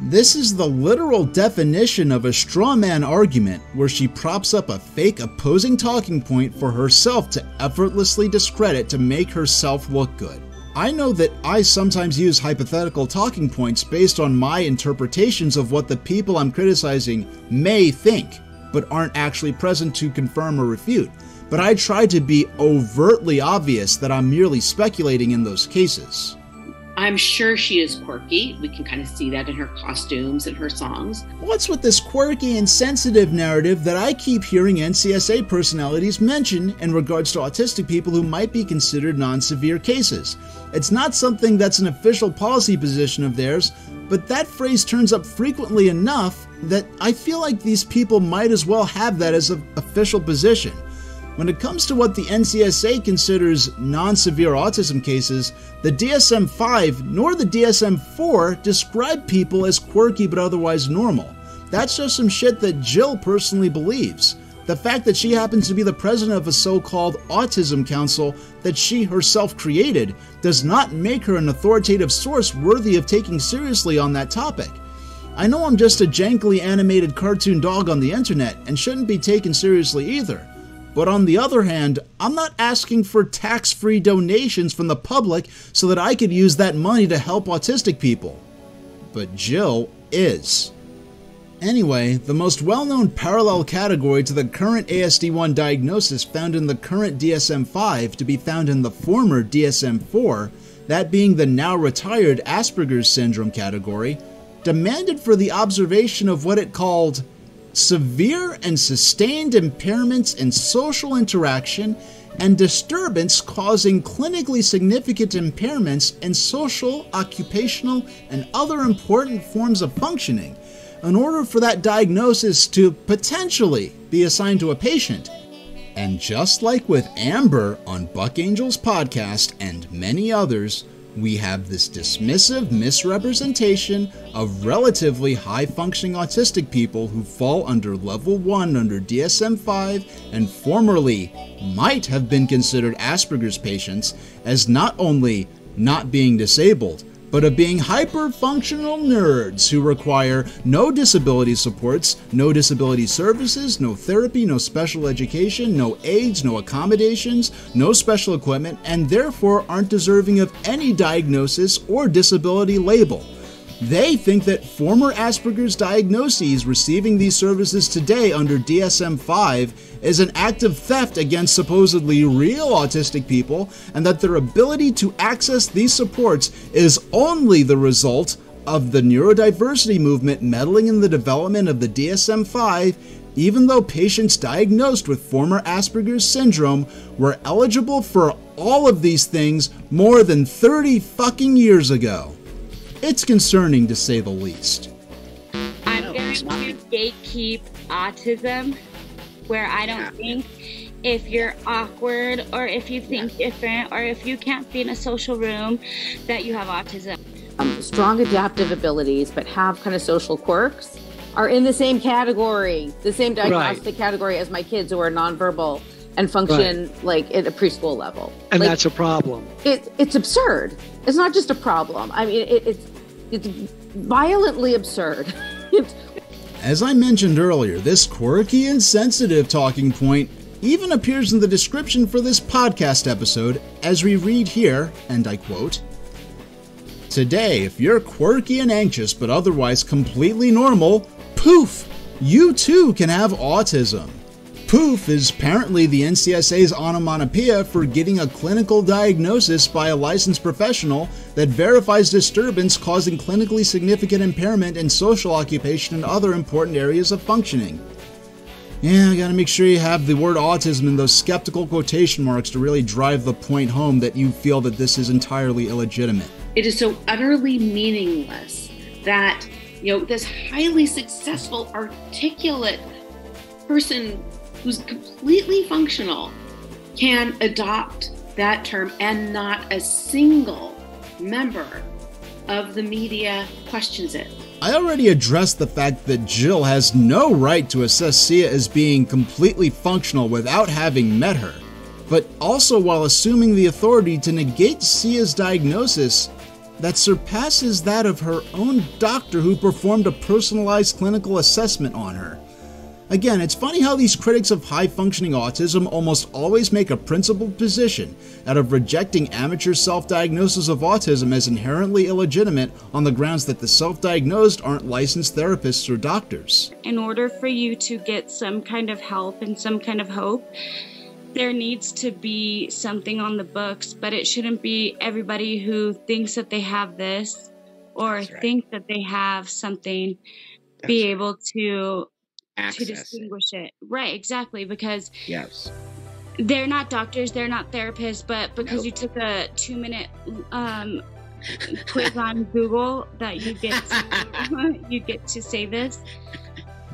[SPEAKER 1] This is the literal definition of a straw man argument where she props up a fake opposing talking point for herself to effortlessly discredit to make herself look good. I know that I sometimes use hypothetical talking points based on my interpretations of what the people I'm criticizing may think, but aren't actually present to confirm or refute. But I try to be overtly obvious that I'm merely speculating in those cases.
[SPEAKER 8] I'm sure she is quirky. We can kind of see that in her costumes and her songs.
[SPEAKER 1] What's with this quirky and sensitive narrative that I keep hearing NCSA personalities mention in regards to autistic people who might be considered non-severe cases? It's not something that's an official policy position of theirs, but that phrase turns up frequently enough that I feel like these people might as well have that as an official position. When it comes to what the NCSA considers non-severe autism cases, the DSM-5 nor the DSM-4 describe people as quirky but otherwise normal. That's just some shit that Jill personally believes. The fact that she happens to be the president of a so-called Autism Council that she herself created does not make her an authoritative source worthy of taking seriously on that topic. I know I'm just a jankily animated cartoon dog on the internet and shouldn't be taken seriously either. But on the other hand, I'm not asking for tax-free donations from the public so that I could use that money to help autistic people. But Jill is. Anyway, the most well-known parallel category to the current ASD1 diagnosis found in the current DSM-5 to be found in the former DSM-4, that being the now retired Asperger's syndrome category, demanded for the observation of what it called severe and sustained impairments in social interaction and disturbance causing clinically significant impairments in social, occupational, and other important forms of functioning, in order for that diagnosis to potentially be assigned to a patient. And just like with Amber on Buck Angel's podcast and many others, we have this dismissive misrepresentation of relatively high-functioning autistic people who fall under Level 1 under DSM-5 and formerly might have been considered Asperger's patients as not only not being disabled, but of being hyper-functional nerds who require no disability supports, no disability services, no therapy, no special education, no aids, no accommodations, no special equipment, and therefore aren't deserving of any diagnosis or disability label. They think that former Asperger's diagnoses receiving these services today under DSM-5 is an act of theft against supposedly real autistic people, and that their ability to access these supports is only the result of the neurodiversity movement meddling in the development of the DSM-5, even though patients diagnosed with former Asperger's syndrome were eligible for all of these things more than 30 fucking years ago. It's concerning to say the least.
[SPEAKER 4] I'm going to gatekeep autism, where I don't think if you're awkward or if you think different or if you can't be in a social room that you have autism.
[SPEAKER 2] Strong adaptive abilities but have kind of social quirks are in the same category, the same diagnostic category as my kids who are nonverbal and function like at a preschool level.
[SPEAKER 9] And
[SPEAKER 2] like,
[SPEAKER 9] that's a problem.
[SPEAKER 2] It's absurd. It's not just a problem. I mean, it's violently absurd.
[SPEAKER 1] As I mentioned earlier, this quirky and sensitive talking point even appears in the description for this podcast episode, as we read here, and I quote, "Today, if you're quirky and anxious but otherwise completely normal, poof, you too can have autism." Poof is apparently the NCSA's onomatopoeia for getting a clinical diagnosis by a licensed professional that verifies disturbance causing clinically significant impairment in social occupation and other important areas of functioning. Yeah, I gotta make sure you have the word autism in those skeptical quotation marks to really drive the point home that you feel that this is entirely illegitimate.
[SPEAKER 8] It is so utterly meaningless that, this highly successful, articulate person who's completely functional can adopt that term, and not a single member of the media questions it.
[SPEAKER 1] I already addressed the fact that Jill has no right to assess Sia as being completely functional without having met her, but also while assuming the authority to negate Sia's diagnosis that surpasses that of her own doctor who performed a personalized clinical assessment on her. Again, it's funny how these critics of high-functioning autism almost always make a principled position out of rejecting amateur self-diagnosis of autism as inherently illegitimate on the grounds that the self-diagnosed aren't licensed therapists or doctors.
[SPEAKER 4] In order for you to get some kind of help and some kind of hope, there needs to be something on the books, but it shouldn't be everybody who thinks that they have this or think that they have something be able to distinguish it. Right, exactly, because they're not doctors, they're not therapists, but because you took a 2-minute quiz on Google that you get to say this.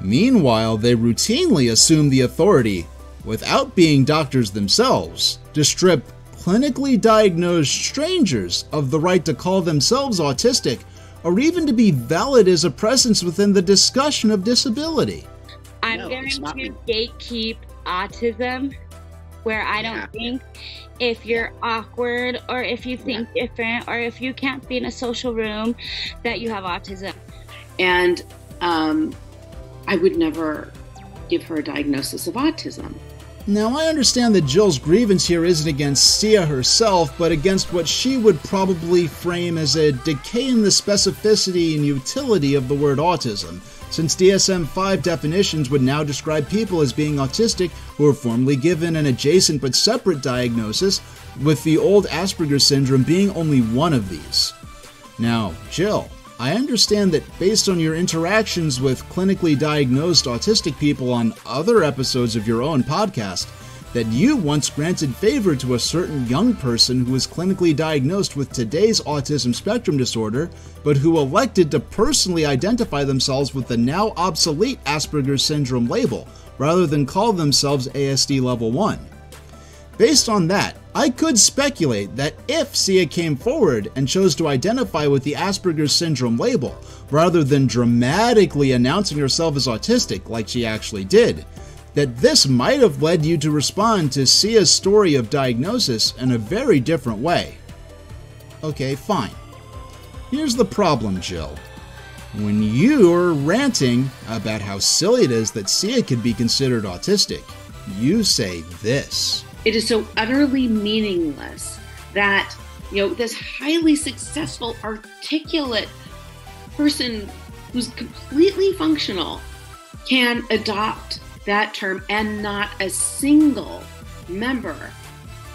[SPEAKER 1] Meanwhile, they routinely assume the authority, without being doctors themselves, to strip clinically diagnosed strangers of the right to call themselves autistic, or even to be valid as a presence within the discussion of disability.
[SPEAKER 4] I'm going to gatekeep autism, where I don't think if you're awkward or if you think different or if you can't be in a social room that you have autism.
[SPEAKER 8] And I would never give her a diagnosis of autism.
[SPEAKER 1] Now, I understand that Jill's grievance here isn't against Sia herself, but against what she would probably frame as a decay in the specificity and utility of the word autism, since DSM-5 definitions would now describe people as being autistic who were formerly given an adjacent but separate diagnosis, with the old Asperger's syndrome being only one of these. Now, Jill, I understand that based on your interactions with clinically diagnosed autistic people on other episodes of your own podcast, that you once granted favor to a certain young person who was clinically diagnosed with today's autism spectrum disorder, but who elected to personally identify themselves with the now obsolete Asperger's syndrome label, rather than call themselves ASD level 1. Based on that, I could speculate that if Sia came forward and chose to identify with the Asperger's syndrome label, rather than dramatically announcing herself as autistic like she actually did, that this might have led you to respond to Sia's story of diagnosis in a very different way. Okay, fine. Here's the problem, Jill. When you're ranting about how silly it is that Sia could be considered autistic, you say this.
[SPEAKER 8] It is so utterly meaningless that, this highly successful, articulate person who's completely functional can adopt that term, and not a single member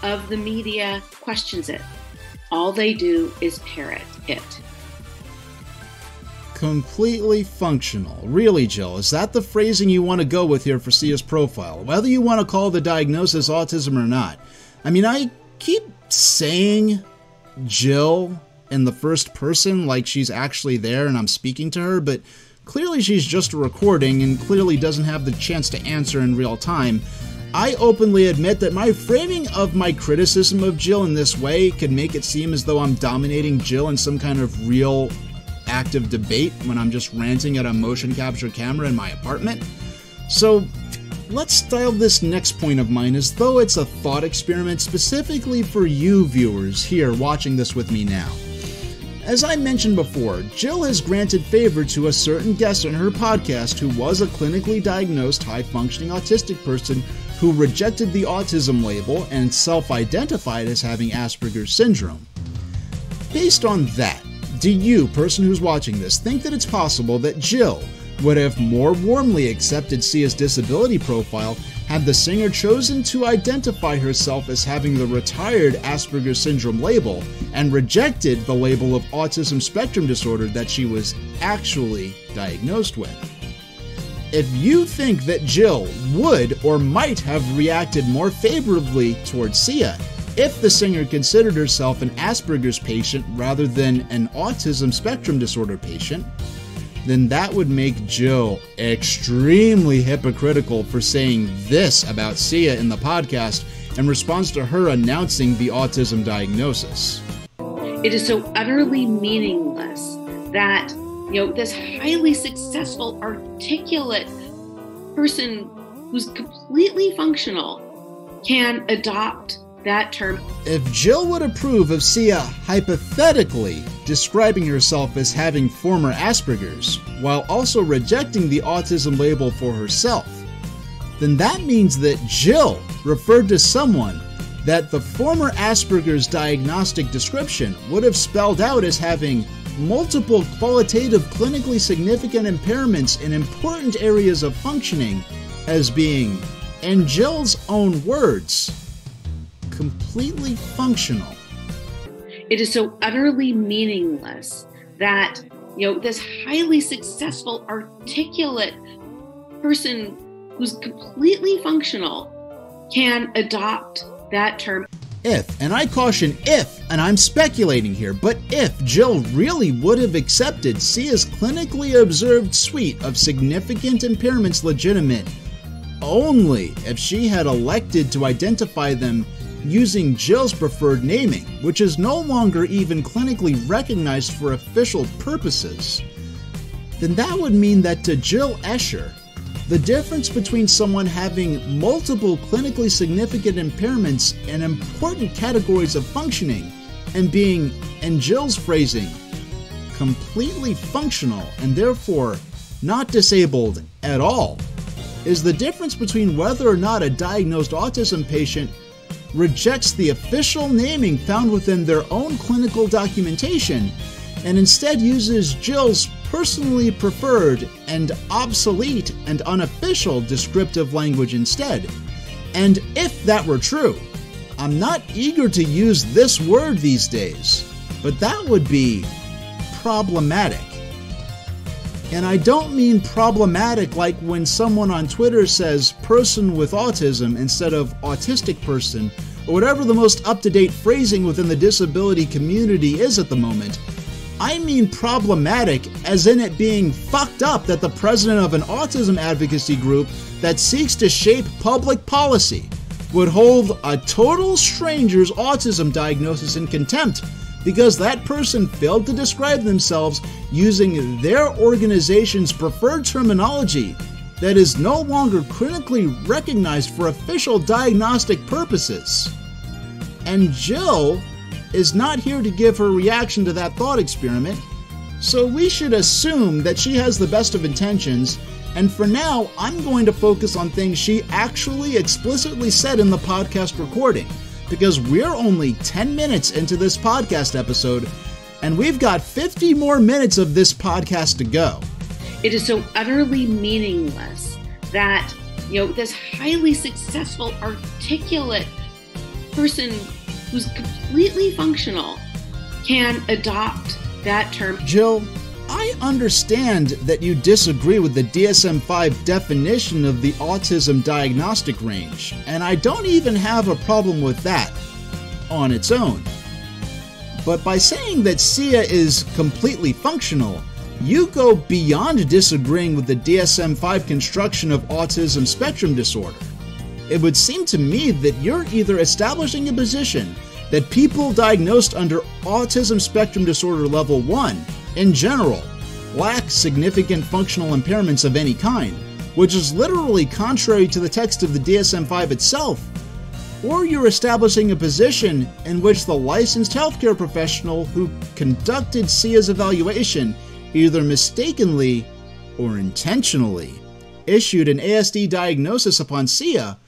[SPEAKER 8] of the media questions it. All they do is parrot it.
[SPEAKER 1] Completely functional. Really, Jill, is that the phrasing you want to go with here for Sia's profile? Whether you want to call the diagnosis autism or not. I mean, I keep saying Jill in the first person like she's actually there and I'm speaking to her, but clearly she's just a recording and clearly doesn't have the chance to answer in real time. I openly admit that my framing of my criticism of Jill in this way could make it seem as though I'm dominating Jill in some kind of real active debate when I'm just ranting at a motion capture camera in my apartment. So let's style this next point of mine as though it's a thought experiment specifically for you viewers here watching this with me now. As I mentioned before, Jill has granted favor to a certain guest on her podcast who was a clinically diagnosed high-functioning autistic person who rejected the autism label and self-identified as having Asperger's syndrome. Based on that, do you, person who's watching this, think that it's possible that Jill would have more warmly accepted Sia's disability profile had the singer chosen to identify herself as having the retired Asperger's syndrome label and rejected the label of Autism Spectrum Disorder that she was actually diagnosed with? If you think that Jill would or might have reacted more favorably towards Sia if the singer considered herself an Asperger's patient rather than an Autism Spectrum Disorder patient, then that would make Jill extremely hypocritical for saying this about Sia in the podcast in response to her announcing the autism diagnosis.
[SPEAKER 8] It is so utterly meaningless that, this highly successful, articulate person who's completely functional can adopt that term.
[SPEAKER 1] If Jill would approve of Sia hypothetically describing herself as having former Asperger's, while also rejecting the autism label for herself, then that means that Jill referred to someone that the former Asperger's diagnostic description would have spelled out as having multiple qualitative clinically significant impairments in important areas of functioning as being, in Jill's own words, completely functional.
[SPEAKER 8] It is so utterly meaningless that, this highly successful, articulate person who's completely functional can adopt that term.
[SPEAKER 1] If, and I caution if, and I'm speculating here, but if Jill really would have accepted Sia's clinically observed suite of significant impairments legitimate only if she had elected to identify them using Jill's preferred naming, which is no longer even clinically recognized for official purposes, then that would mean that to Jill Escher, the difference between someone having multiple clinically significant impairments and important categories of functioning and being, in Jill's phrasing, completely functional and therefore not disabled at all, is the difference between whether or not a diagnosed autism patient rejects the official naming found within their own clinical documentation and instead uses Jill's personally preferred and obsolete and unofficial descriptive language instead. And if that were true, I'm not eager to use this word these days, but that would be problematic. And I don't mean problematic like when someone on Twitter says person with autism instead of autistic person, or whatever the most up-to-date phrasing within the disability community is at the moment. I mean problematic as in it being fucked up that the president of an autism advocacy group that seeks to shape public policy would hold a total stranger's autism diagnosis in contempt because that person failed to describe themselves using their organization's preferred terminology that is no longer clinically recognized for official diagnostic purposes. And Jill is not here to give her reaction to that thought experiment, so we should assume that she has the best of intentions, and for now, I'm going to focus on things she actually explicitly said in the podcast recording, because we're only 10 minutes into this podcast episode, and we've got 50 more minutes of this podcast to go.
[SPEAKER 8] It is so utterly meaningless that, this highly successful, articulate person who's completely functional can adopt that term.
[SPEAKER 1] Jill, I understand that you disagree with the DSM-5 definition of the autism diagnostic range, and I don't even have a problem with that on its own. But by saying that Sia is completely functional, you go beyond disagreeing with the DSM-5 construction of autism spectrum disorder. It would seem to me that you're either establishing a position that people diagnosed under Autism Spectrum Disorder Level 1, in general, lack significant functional impairments of any kind, which is literally contrary to the text of the DSM-5 itself, or you're establishing a position in which the licensed healthcare professional who conducted Sia's evaluation either mistakenly or intentionally issued an ASD diagnosis upon Sia,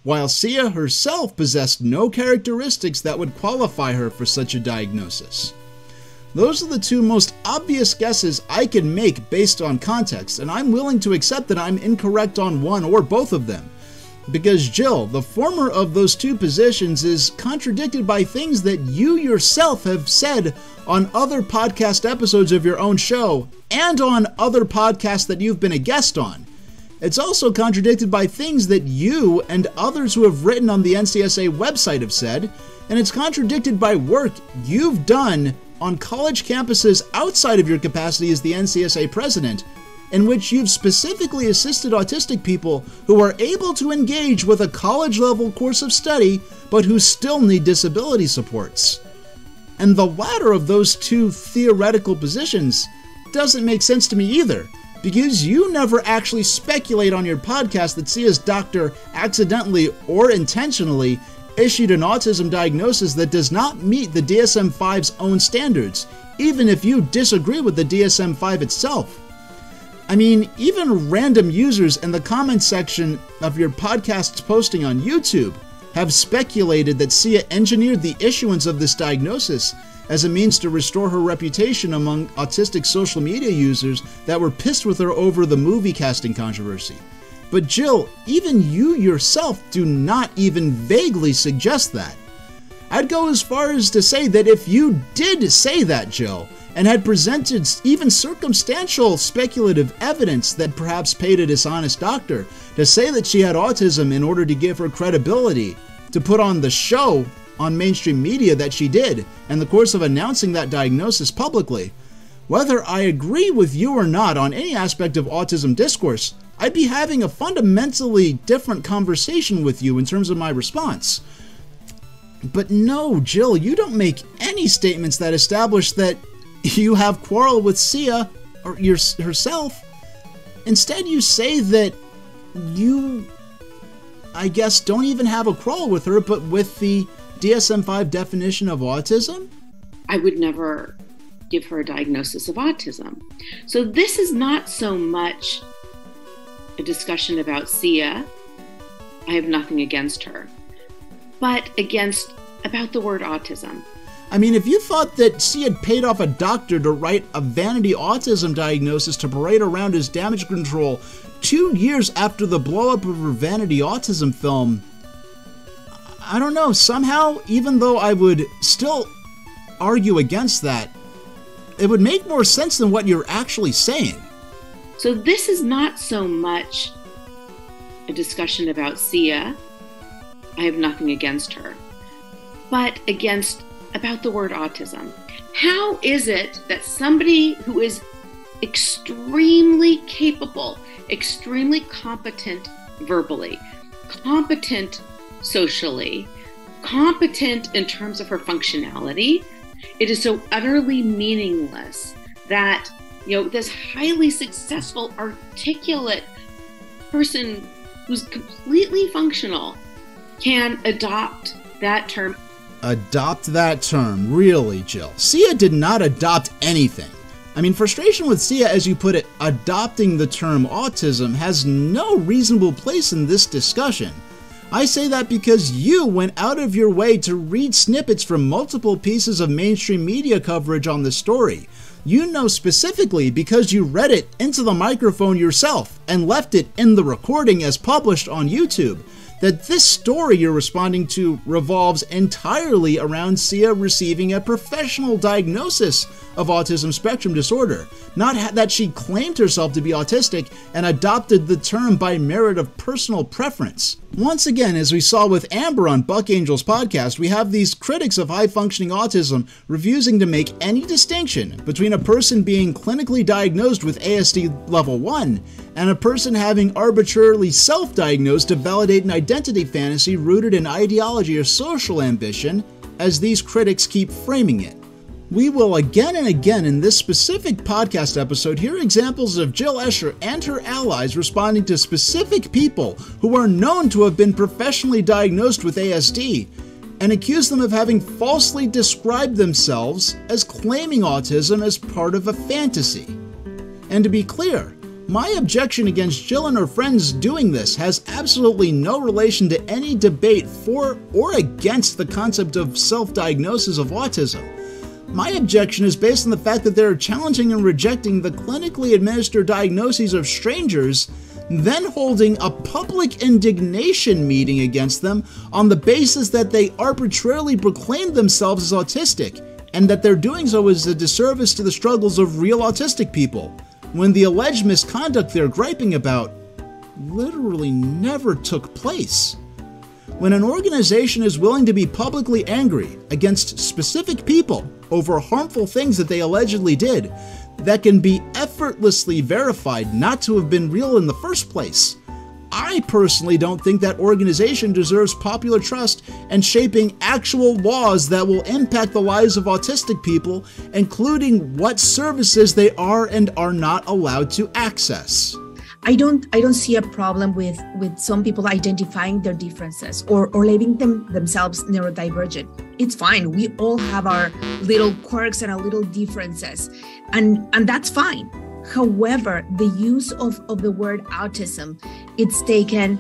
[SPEAKER 1] while Sia herself possessed no characteristics that would qualify her for such a diagnosis. Those are the two most obvious guesses I can make based on context, and I'm willing to accept that I'm incorrect on one or both of them. Because Jill, the former of those two positions, is contradicted by things that you yourself have said on other podcast episodes of your own show and on other podcasts that you've been a guest on. It's also contradicted by things that you and others who have written on the NCSA website have said, and it's contradicted by work you've done on college campuses outside of your capacity as the NCSA president, in which you've specifically assisted autistic people who are able to engage with a college-level course of study, but who still need disability supports. And the latter of those two theoretical positions doesn't make sense to me either, because you never actually speculate on your podcast that Sia's doctor accidentally or intentionally issued an autism diagnosis that does not meet the DSM-5's own standards, even if you disagree with the DSM-5 itself. I mean, even random users in the comments section of your podcast's posting on YouTube have speculated that Sia engineered the issuance of this diagnosis as a means to restore her reputation among autistic social media users that were pissed with her over the movie casting controversy. But Jill, even you yourself do not even vaguely suggest that. I'd go as far as to say that if you did say that, Jill, and had presented even circumstantial speculative evidence that perhaps paid a dishonest doctor to say that she had autism in order to give her credibility to put on the show on mainstream media that she did in the course of announcing that diagnosis publicly, whether I agree with you or not on any aspect of autism discourse, I'd be having a fundamentally different conversation with you in terms of my response. But no, Jill, you don't make any statements that establish that you have quarrel with Sia or herself. Instead, you say that you, I guess, don't even have a quarrel with her, but with the DSM-5 definition of autism?
[SPEAKER 8] I would never give her a diagnosis of autism. So this is not so much a discussion about Sia. I have nothing against her, but about the word autism.
[SPEAKER 1] I mean, if you thought that Sia had paid off a doctor to write a vanity autism diagnosis to parade around as damage control 2 years after the blow-up of her vanity autism film, I don't know, somehow, even though I would still argue against that, it would make more sense than what you're actually saying.
[SPEAKER 8] So this is not so much a discussion about Sia. I have nothing against her, but about the word autism. How is it that somebody who is extremely capable, extremely competent verbally, competent socially, competent in terms of her functionality, it is so utterly meaningless that, this highly successful, articulate person who's completely functional can adopt that term?
[SPEAKER 1] Adopt that term, really, Jill? Sia did not adopt anything. I mean, frustration with Sia, as you put it, adopting the term autism has no reasonable place in this discussion. I say that because you went out of your way to read snippets from multiple pieces of mainstream media coverage on the story. You know specifically because you read it into the microphone yourself and left it in the recording as published on YouTube, that this story you're responding to revolves entirely around Sia receiving a professional diagnosis of Autism Spectrum Disorder, not that she claimed herself to be autistic and adopted the term by merit of personal preference. Once again, as we saw with Amber on Buck Angel's podcast, we have these critics of high-functioning autism refusing to make any distinction between a person being clinically diagnosed with ASD level 1 and a person having arbitrarily self-diagnosed to validate an identity fantasy rooted in ideology or social ambition, as these critics keep framing it. We will again and again in this specific podcast episode hear examples of Jill Escher and her allies responding to specific people who are known to have been professionally diagnosed with ASD and accuse them of having falsely described themselves as claiming autism as part of a fantasy. And to be clear, my objection against Jill and her friends doing this has absolutely no relation to any debate for or against the concept of self-diagnosis of autism. My objection is based on the fact that they're challenging and rejecting the clinically administered diagnoses of strangers, then holding a public indignation meeting against them on the basis that they arbitrarily proclaimed themselves as autistic, and that their doing so is a disservice to the struggles of real autistic people, when the alleged misconduct they're griping about literally never took place. When an organization is willing to be publicly angry against specific people over harmful things that they allegedly did that can be effortlessly verified not to have been real in the first place, I personally don't think that organization deserves popular trust and shaping actual laws that will impact the lives of autistic people, including what services they are and are not allowed to access.
[SPEAKER 3] I don't see a problem with some people identifying their differences or labeling themselves neurodivergent. It's fine. We all have our little quirks and our little differences, and that's fine. However, the use of the word autism, it's taken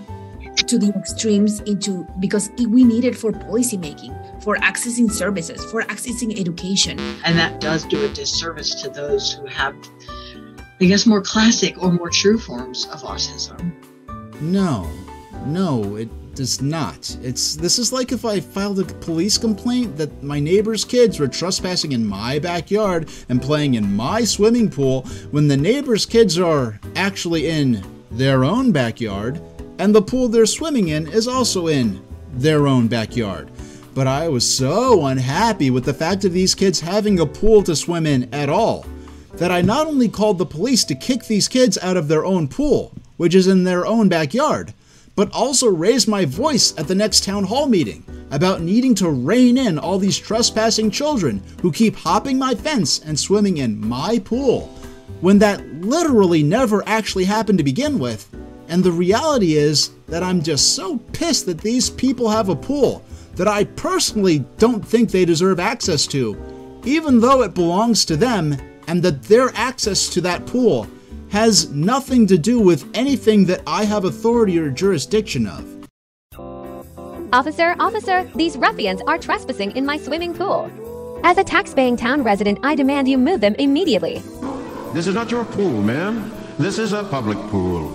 [SPEAKER 3] to the extremes because we need it for policymaking, for accessing services, for accessing education.
[SPEAKER 5] And that does do a disservice to those who have, I guess, more classic or more true forms of autism.
[SPEAKER 1] No, it does not. This is like if I filed a police complaint that my neighbor's kids were trespassing in my backyard and playing in my swimming pool when the neighbor's kids are actually in their own backyard and the pool they're swimming in is also in their own backyard. But I was so unhappy with the fact of these kids having a pool to swim in at all that I not only called the police to kick these kids out of their own pool, which is in their own backyard, but also raised my voice at the next town hall meeting about needing to rein in all these trespassing children who keep hopping my fence and swimming in my pool, when that literally never actually happened to begin with, And the reality is that I'm just so pissed that these people have a pool that I personally don't think they deserve access to, even though it belongs to them, and that their access to that pool has nothing to do with anything that I have authority or jurisdiction of.
[SPEAKER 9] Officer, these ruffians are trespassing in my swimming pool. As a tax-paying town resident, I demand you move them immediately.
[SPEAKER 10] This is not your pool, ma'am. This is a public pool.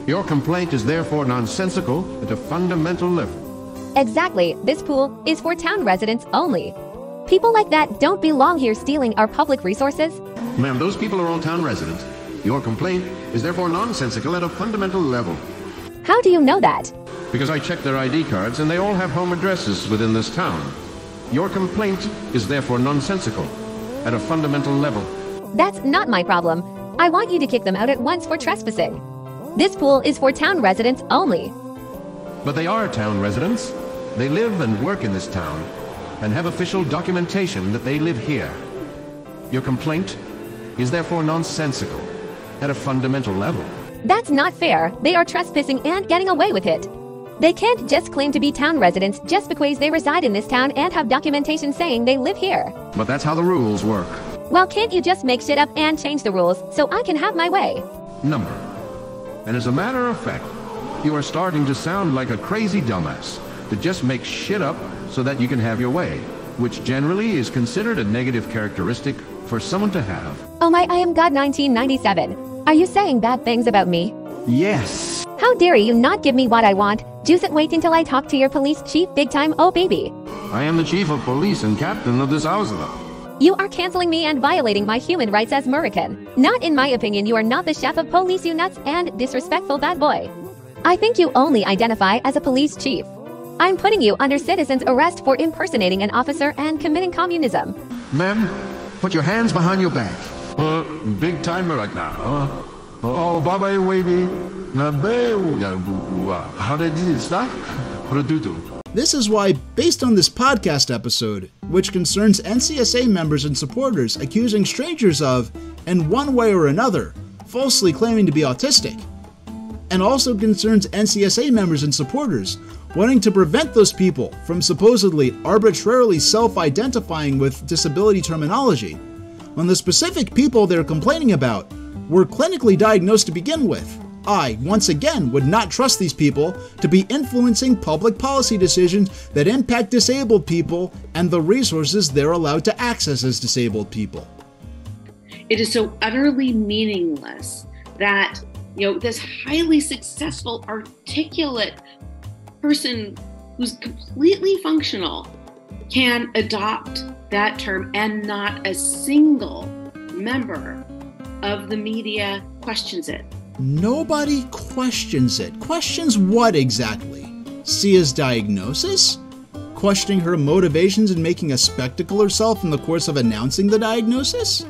[SPEAKER 10] Your complaint is therefore nonsensical at a fundamental level.
[SPEAKER 9] Exactly. This pool is for town residents only. People like that don't belong here stealing our public resources.
[SPEAKER 10] Ma'am, those people are all town residents. Your complaint is therefore nonsensical at a fundamental level.
[SPEAKER 9] How do you know that?
[SPEAKER 10] Because I checked their ID cards and they all have home addresses within this town. Your complaint is therefore nonsensical at a fundamental level.
[SPEAKER 9] That's not my problem. I want you to kick them out at once for trespassing. This pool is for town residents only.
[SPEAKER 10] But they are town residents. They live and work in this town and have official documentation that they live here. Your complaint is therefore nonsensical at a fundamental level.
[SPEAKER 9] That's not fair. They are trespassing and getting away with it. They can't just claim to be town residents just because they reside in this town and have documentation saying they live here.
[SPEAKER 10] But that's how the rules work.
[SPEAKER 9] Well, can't you just make shit up and change the rules so I can have my way?
[SPEAKER 10] Number. And as a matter of fact, you are starting to sound like a crazy dumbass that just makes shit up so that you can have your way, which generally is considered a negative characteristic for someone to have.
[SPEAKER 9] Oh my, I am God 1997. Are you saying bad things about me?
[SPEAKER 10] Yes.
[SPEAKER 9] How dare you not give me what I want? Just wait until I talk to your police chief big time, oh baby.
[SPEAKER 10] I am the chief of police and captain of this outlet.
[SPEAKER 9] You are canceling me and violating my human rights as American. Not in my opinion, you are not the chef of police, you nuts and disrespectful bad boy. I think you only identify as a police chief. I'm putting you under citizen's arrest for impersonating an officer and committing communism.
[SPEAKER 10] Ma'am, put your hands behind your back. Big timer right now. Oh, bye-bye, wavy. How did it stop?
[SPEAKER 1] This is why, based on this podcast episode, which concerns NCSA members and supporters accusing strangers of, in one way or another, falsely claiming to be autistic, and also concerns NCSA members and supporters wanting to prevent those people from supposedly arbitrarily self-identifying with disability terminology, when the specific people they're complaining about were clinically diagnosed to begin with. I, once again, would not trust these people to be influencing public policy decisions that impact disabled people and the resources they're allowed to access as disabled people.
[SPEAKER 8] It is so utterly meaningless that, this highly successful, articulate person who's completely functional can adopt that term and not a single member of the media questions it.
[SPEAKER 1] Nobody questions it. Questions what exactly? Sia's diagnosis? Questioning her motivations in making a spectacle of herself in the course of announcing the diagnosis?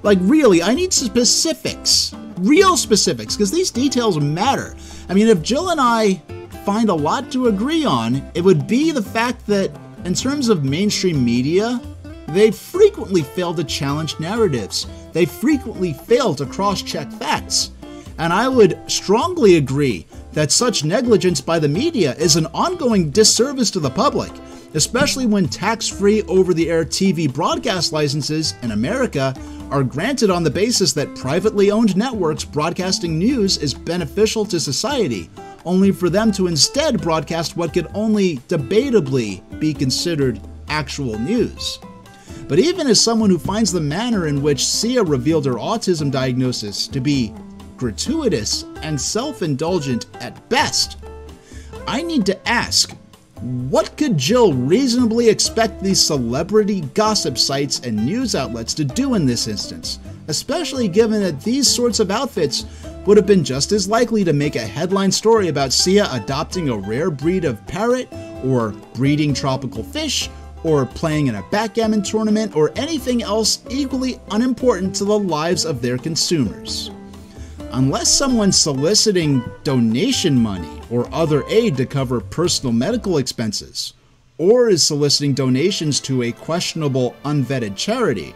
[SPEAKER 1] Like, really, I need specifics. Real specifics, because these details matter. I mean, if Jill and I find a lot to agree on, it would be the fact that, in terms of mainstream media, they frequently fail to challenge narratives. They frequently fail to cross-check facts. And I would strongly agree that such negligence by the media is an ongoing disservice to the public, especially when tax-free over-the-air TV broadcast licenses in America are granted on the basis that privately owned networks broadcasting news is beneficial to society, only for them to instead broadcast what could only debatably be considered actual news. But even as someone who finds the manner in which Sia revealed her autism diagnosis to be gratuitous and self-indulgent at best, I need to ask, what could Jill reasonably expect these celebrity gossip sites and news outlets to do in this instance, especially given that these sorts of outfits would have been just as likely to make a headline story about Sia adopting a rare breed of parrot, or breeding tropical fish, or playing in a backgammon tournament, or anything else equally unimportant to the lives of their consumers. Unless someone's soliciting donation money or other aid to cover personal medical expenses, or is soliciting donations to a questionable, unvetted charity,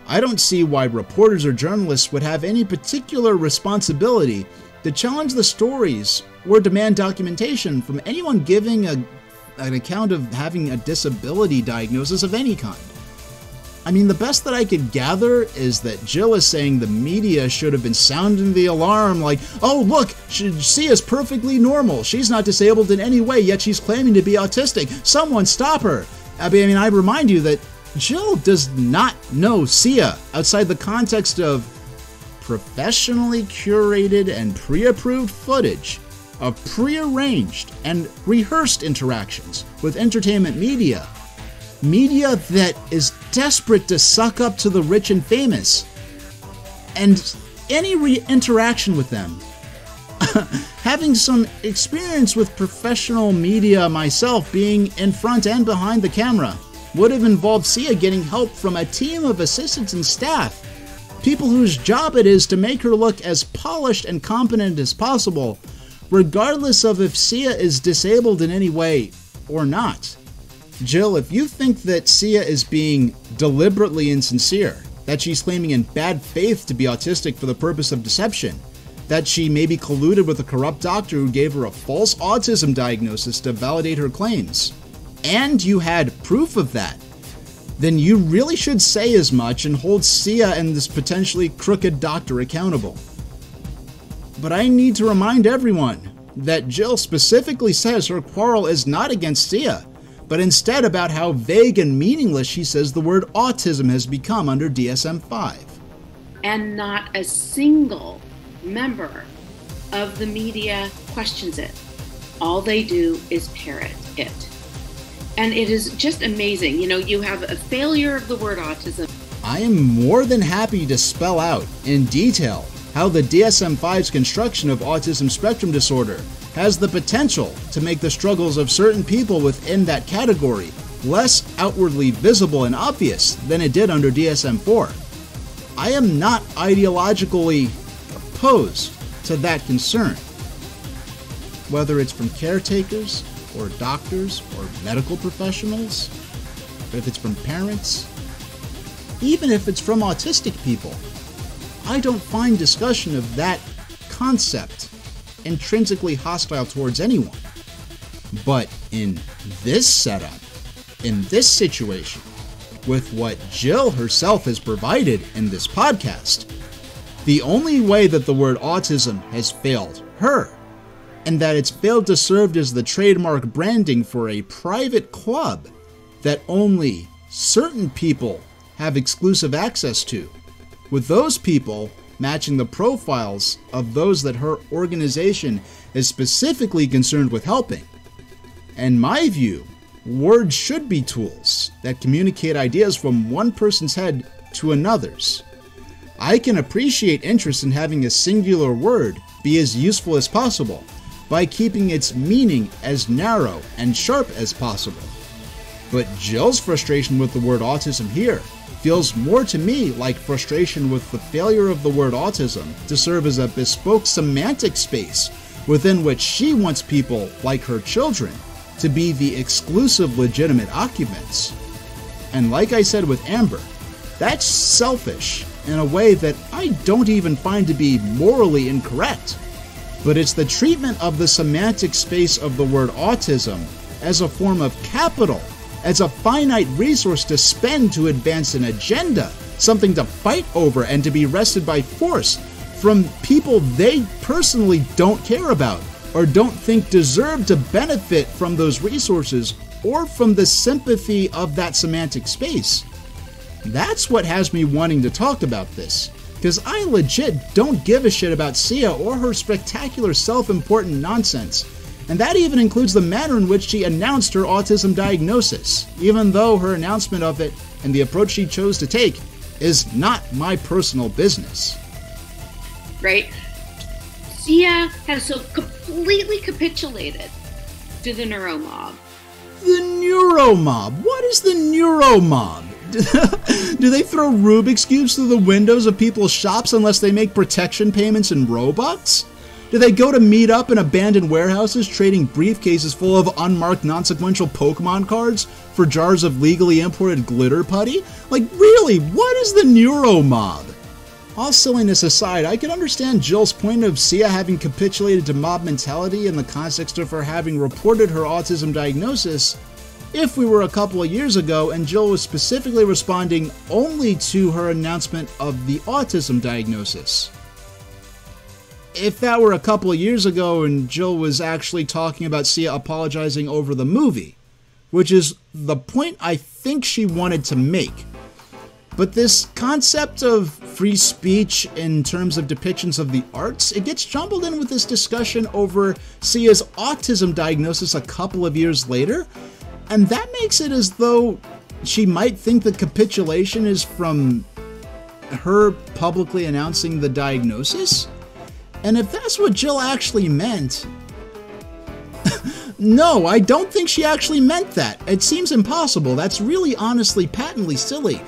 [SPEAKER 1] I don't see why reporters or journalists would have any particular responsibility to challenge the stories or demand documentation from anyone giving an account of having a disability diagnosis of any kind. I mean, the best that I could gather is that Jill is saying the media should have been sounding the alarm like, oh, look, Sia's perfectly normal. She's not disabled in any way, yet she's claiming to be autistic. Someone stop her. I mean, I remind you that Jill does not know Sia outside the context of professionally curated and pre-approved footage of pre-arranged and rehearsed interactions with entertainment media. Media that is desperate to suck up to the rich and famous. And any interaction with them, having some experience with professional media myself, being in front and behind the camera, would have involved Sia getting help from a team of assistants and staff, people whose job it is to make her look as polished and competent as possible, regardless of if Sia is disabled in any way or not. Jill, if you think that Sia is being deliberately insincere, that she's claiming in bad faith to be autistic for the purpose of deception, that she maybe colluded with a corrupt doctor who gave her a false autism diagnosis to validate her claims, and you had proof of that, then you really should say as much and hold Sia and this potentially crooked doctor accountable. But I need to remind everyone that Jill specifically says her quarrel is not against Sia, but instead about how vague and meaningless she says the word autism has become under DSM-5.
[SPEAKER 8] And not a single member of the media questions it. All they do is parrot it. And it is just amazing. You know, you have a failure of the word autism.
[SPEAKER 1] I am more than happy to spell out in detail how the DSM-5's construction of Autism Spectrum Disorder has the potential to make the struggles of certain people within that category less outwardly visible and obvious than it did under DSM-4. I am not ideologically opposed to that concern. Whether it's from caretakers, or doctors, or medical professionals, or if it's from parents, even if it's from autistic people, I don't find discussion of that concept intrinsically hostile towards anyone. But in this setup, in this situation, with what Jill herself has provided in this podcast, the only way that the word autism has failed her, and that it's failed to serve as the trademark branding for a private club that only certain people have exclusive access to, with those people matching the profiles of those that her organization is specifically concerned with helping. In my view, words should be tools that communicate ideas from one person's head to another's. I can appreciate interest in having a singular word be as useful as possible by keeping its meaning as narrow and sharp as possible. But Jill's frustration with the word autism here feels more to me like frustration with the failure of the word autism to serve as a bespoke semantic space within which she wants people like her children to be the exclusive legitimate occupants. And like I said with Amber, that's selfish in a way that I don't even find to be morally incorrect. But it's the treatment of the semantic space of the word autism as a form of capital, as a finite resource to spend to advance an agenda, something to fight over and to be wrested by force from people they personally don't care about or don't think deserve to benefit from those resources or from the sympathy of that semantic space. That's what has me wanting to talk about this, because I legit don't give a shit about Sia or her spectacular self-important nonsense. And that even includes the manner in which she announced her autism diagnosis, even though her announcement of it and the approach she chose to take is not my personal business.
[SPEAKER 8] Right? Sia has so completely capitulated to the neuromob.
[SPEAKER 1] The neuromob? What is the neuromob? Do they throw Rubik's Cubes through the windows of people's shops unless they make protection payments in Robux? Do they go to meet up in abandoned warehouses trading briefcases full of unmarked non-sequential Pokemon cards for jars of legally imported glitter putty? Like, really, what is the neuromob? All silliness aside, I can understand Jill's point of Sia having capitulated to mob mentality in the context of her having reported her autism diagnosis if we were a couple of years ago and Jill was specifically responding only to her announcement of the autism diagnosis. If that were a couple of years ago and Jill was actually talking about Sia apologizing over the movie, which is the point I think she wanted to make. But this concept of free speech in terms of depictions of the arts, it gets jumbled in with this discussion over Sia's autism diagnosis a couple of years later, and that makes it as though she might think the capitulation is from her publicly announcing the diagnosis. And if that's what Jill actually meant, no, I don't think she actually meant that. It seems impossible. That's really honestly patently silly.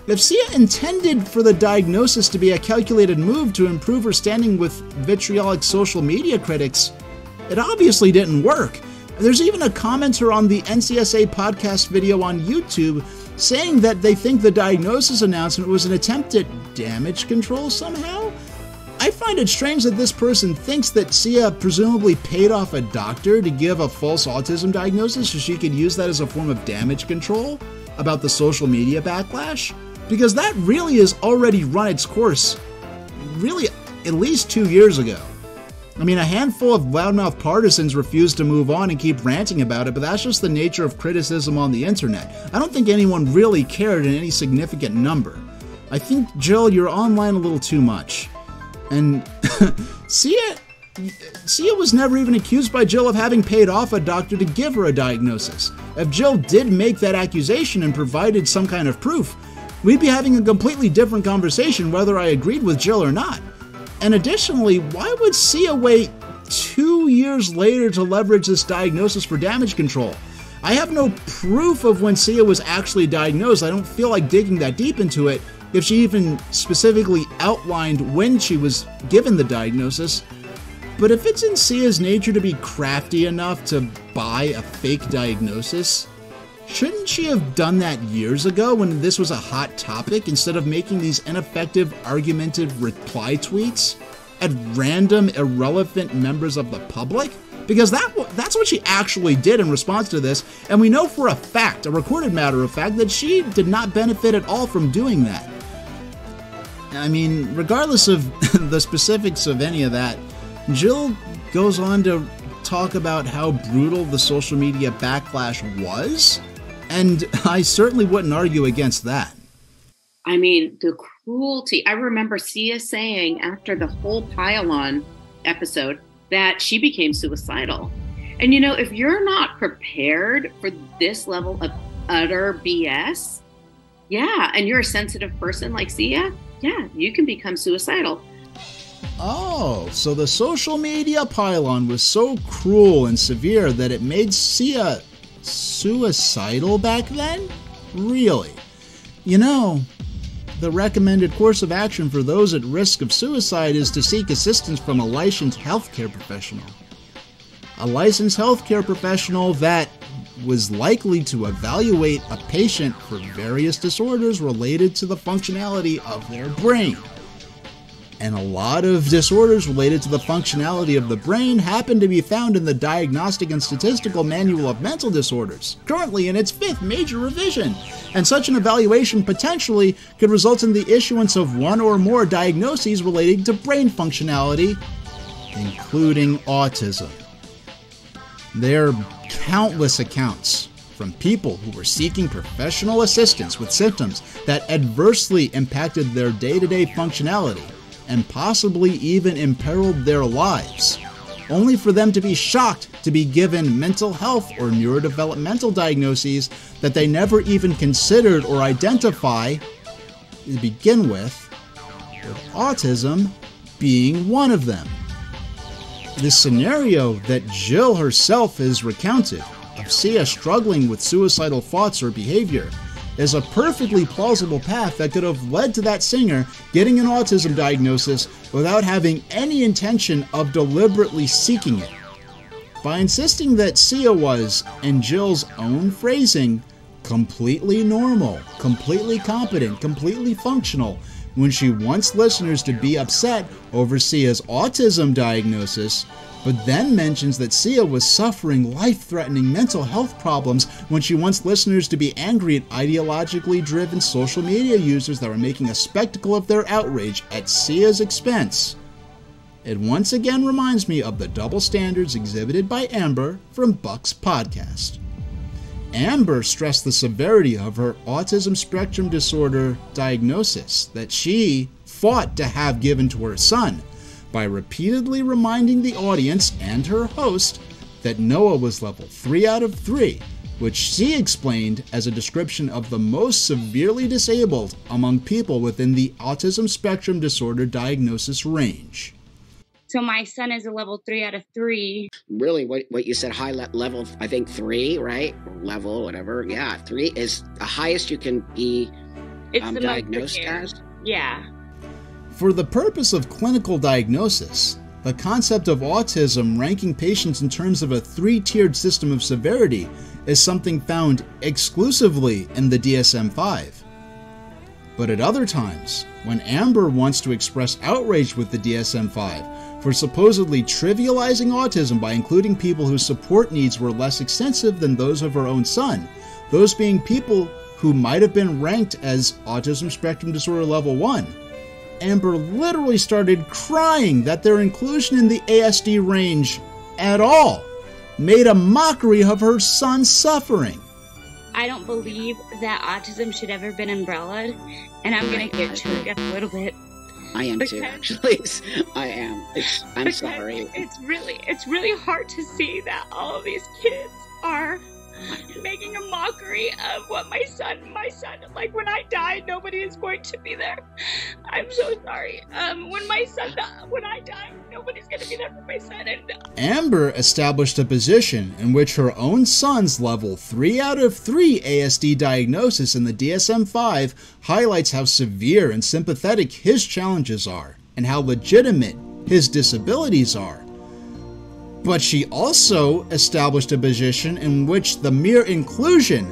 [SPEAKER 1] If Sia intended for the diagnosis to be a calculated move to improve her standing with vitriolic social media critics, it obviously didn't work. There's even a commenter on the NCSA podcast video on YouTube saying that they think the diagnosis announcement was an attempt at damage control somehow. I find it strange that this person thinks that Sia presumably paid off a doctor to give a false autism diagnosis so she could use that as a form of damage control about the social media backlash, because that really has already run its course, really at least 2 years ago. I mean, a handful of loudmouth partisans refuse to move on and keep ranting about it, but that's just the nature of criticism on the internet. I don't think anyone really cared in any significant number. I think, Jill, you're online a little too much. And Sia was never even accused by Jill of having paid off a doctor to give her a diagnosis. If Jill did make that accusation and provided some kind of proof, we'd be having a completely different conversation whether I agreed with Jill or not. And additionally, why would Sia wait 2 years later to leverage this diagnosis for damage control? I have no proof of when Sia was actually diagnosed. I don't feel like digging that deep into it, if she even specifically outlined when she was given the diagnosis. But if it's in Sia's nature to be crafty enough to buy a fake diagnosis, shouldn't she have done that years ago when this was a hot topic instead of making these ineffective, argumentative reply tweets at random, irrelevant members of the public? Because that's what she actually did in response to this, and we know for a fact, a recorded matter of fact, that she did not benefit at all from doing that. I mean, regardless of the specifics of any of that, Jill goes on to talk about how brutal the social media backlash was, and I certainly wouldn't argue against that.
[SPEAKER 8] I mean, the cruelty. I remember Sia saying after the whole pile-on episode that she became suicidal. And if you're not prepared for this level of utter BS, yeah, and you're a sensitive person like Sia, yeah, you can become suicidal.
[SPEAKER 1] Oh, so the social media pile-on was so cruel and severe that it made Sia suicidal back then? Really? The recommended course of action for those at risk of suicide is to seek assistance from a licensed healthcare professional. A licensed healthcare professional that was likely to evaluate a patient for various disorders related to the functionality of their brain. And a lot of disorders related to the functionality of the brain happen to be found in the Diagnostic and Statistical Manual of Mental Disorders, currently in its 5th major revision. And such an evaluation potentially could result in the issuance of one or more diagnoses relating to brain functionality, including autism. There are countless accounts from people who were seeking professional assistance with symptoms that adversely impacted their day-to-day functionality and possibly even imperiled their lives, only for them to be shocked to be given mental health or neurodevelopmental diagnoses that they never even considered or identify to begin with autism being one of them. This scenario that Jill herself has recounted of Sia struggling with suicidal thoughts or behavior is a perfectly plausible path that could have led to that singer getting an autism diagnosis without having any intention of deliberately seeking it. By insisting that Sia was, in Jill's own phrasing, completely normal, completely competent, completely functional, when she wants listeners to be upset over Sia's autism diagnosis, but then mentions that Sia was suffering life-threatening mental health problems when she wants listeners to be angry at ideologically driven social media users that were making a spectacle of their outrage at Sia's expense. It once again reminds me of the double standards exhibited by Amber from Buck's podcast. Amber stressed the severity of her Autism Spectrum Disorder diagnosis that she fought to have given to her son by repeatedly reminding the audience and her host that Noah was level 3 out of 3, which she explained as a description of the most severely disabled among people within the Autism Spectrum Disorder diagnosis range.
[SPEAKER 4] So my son is a level 3 out of 3.
[SPEAKER 6] Really, what you said, high level, I think 3, right? Level, whatever. Yeah, 3 is the highest you can be diagnosed as.
[SPEAKER 4] Yeah.
[SPEAKER 1] For the purpose of clinical diagnosis, the concept of autism ranking patients in terms of a 3-tiered system of severity is something found exclusively in the DSM-5. But at other times, when Amber wants to express outrage with the DSM-5 for supposedly trivializing autism by including people whose support needs were less extensive than those of her own son, those being people who might have been ranked as Autism Spectrum Disorder Level 1, Amber literally started crying that their inclusion in the ASD range at all made a mockery of her son's suffering.
[SPEAKER 4] I don't believe that autism should ever been umbrellaed, and I'm going to get choked up a little bit.
[SPEAKER 6] I am too, actually. I am. I'm sorry.
[SPEAKER 4] It's really hard to see that all of these kids are making a mockery of what my son, like when I die, nobody is going to be there. I'm so sorry. When I die, nobody's going to be there for my son.
[SPEAKER 1] Amber established a position in which her own son's level 3 out of 3 ASD diagnosis in the DSM-5 highlights how severe and sympathetic his challenges are, and how legitimate his disabilities are. But she also established a position in which the mere inclusion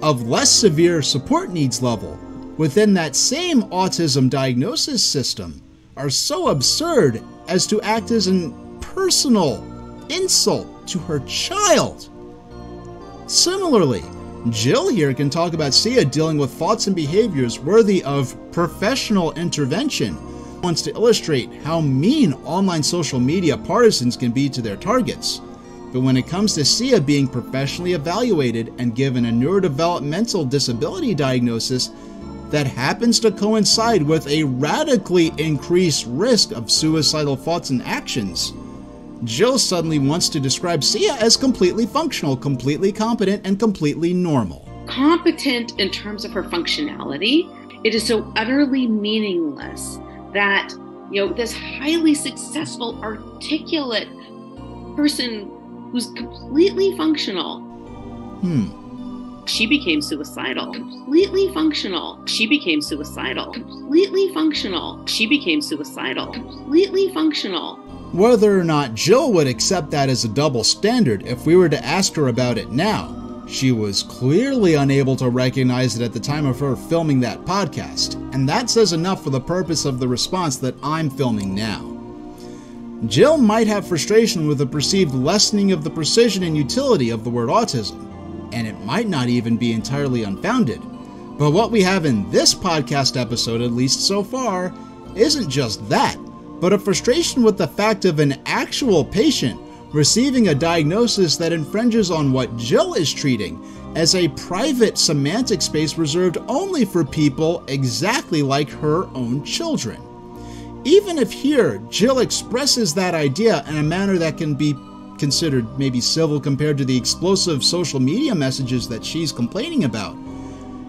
[SPEAKER 1] of less severe support needs level within that same autism diagnosis system are so absurd as to act as a personal insult to her child. Similarly, Jill here can talk about Sia dealing with thoughts and behaviors worthy of professional intervention, wants to illustrate how mean online social media partisans can be to their targets. But when it comes to Sia being professionally evaluated and given a neurodevelopmental disability diagnosis that happens to coincide with a radically increased risk of suicidal thoughts and actions, Jill suddenly wants to describe Sia as completely functional, completely competent, and completely normal.
[SPEAKER 8] Competent in terms of her functionality, it is so utterly meaningless that, this highly successful, articulate person who's completely functional. She became suicidal. Completely functional. She became suicidal. Completely functional. She became suicidal. Completely functional.
[SPEAKER 1] Whether or not Jill would accept that as a double standard if we were to ask her about it now, she was clearly unable to recognize it at the time of her filming that podcast, and that says enough for the purpose of the response that I'm filming now. Jill might have frustration with the perceived lessening of the precision and utility of the word autism, and it might not even be entirely unfounded. But what we have in this podcast episode, at least so far, isn't just that, but a frustration with the fact of an actual patient receiving a diagnosis that infringes on what Jill is treating as a private semantic space reserved only for people exactly like her own children. Even if here, Jill expresses that idea in a manner that can be considered maybe civil compared to the explosive social media messages that she's complaining about,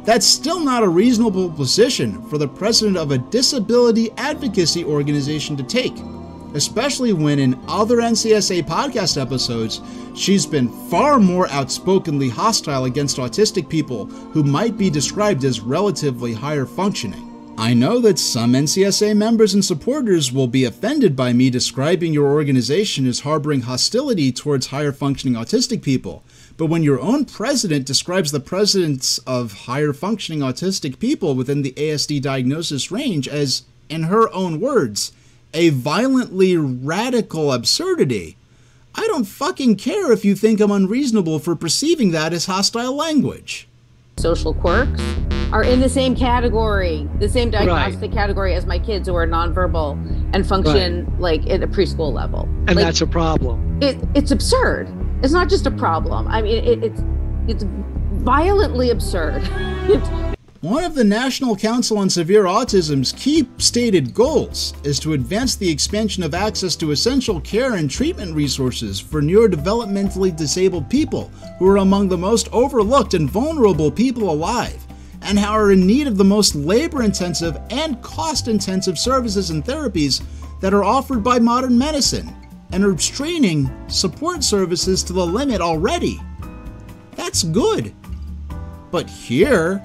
[SPEAKER 1] that's still not a reasonable position for the president of a disability advocacy organization to take, especially when in other NCSA podcast episodes, she's been far more outspokenly hostile against autistic people who might be described as relatively higher functioning. I know that some NCSA members and supporters will be offended by me describing your organization as harboring hostility towards higher functioning autistic people, but when your own president describes the presence of higher functioning autistic people within the ASD diagnosis range as, in her own words, a violently radical absurdity, I don't fucking care if you think I'm unreasonable for perceiving that as hostile language.
[SPEAKER 2] Social quirks are in the same category, the same diagnostic category as my kids who are nonverbal and function like at a preschool level.
[SPEAKER 11] And
[SPEAKER 2] like,
[SPEAKER 11] that's a problem.
[SPEAKER 2] It's absurd. It's not just a problem. I mean, it's violently absurd.
[SPEAKER 1] One of the National Council on Severe Autism's key stated goals is to advance the expansion of access to essential care and treatment resources for neurodevelopmentally disabled people who are among the most overlooked and vulnerable people alive, and how are in need of the most labor-intensive and cost-intensive services and therapies that are offered by modern medicine, and are straining support services to the limit already. That's good. But here,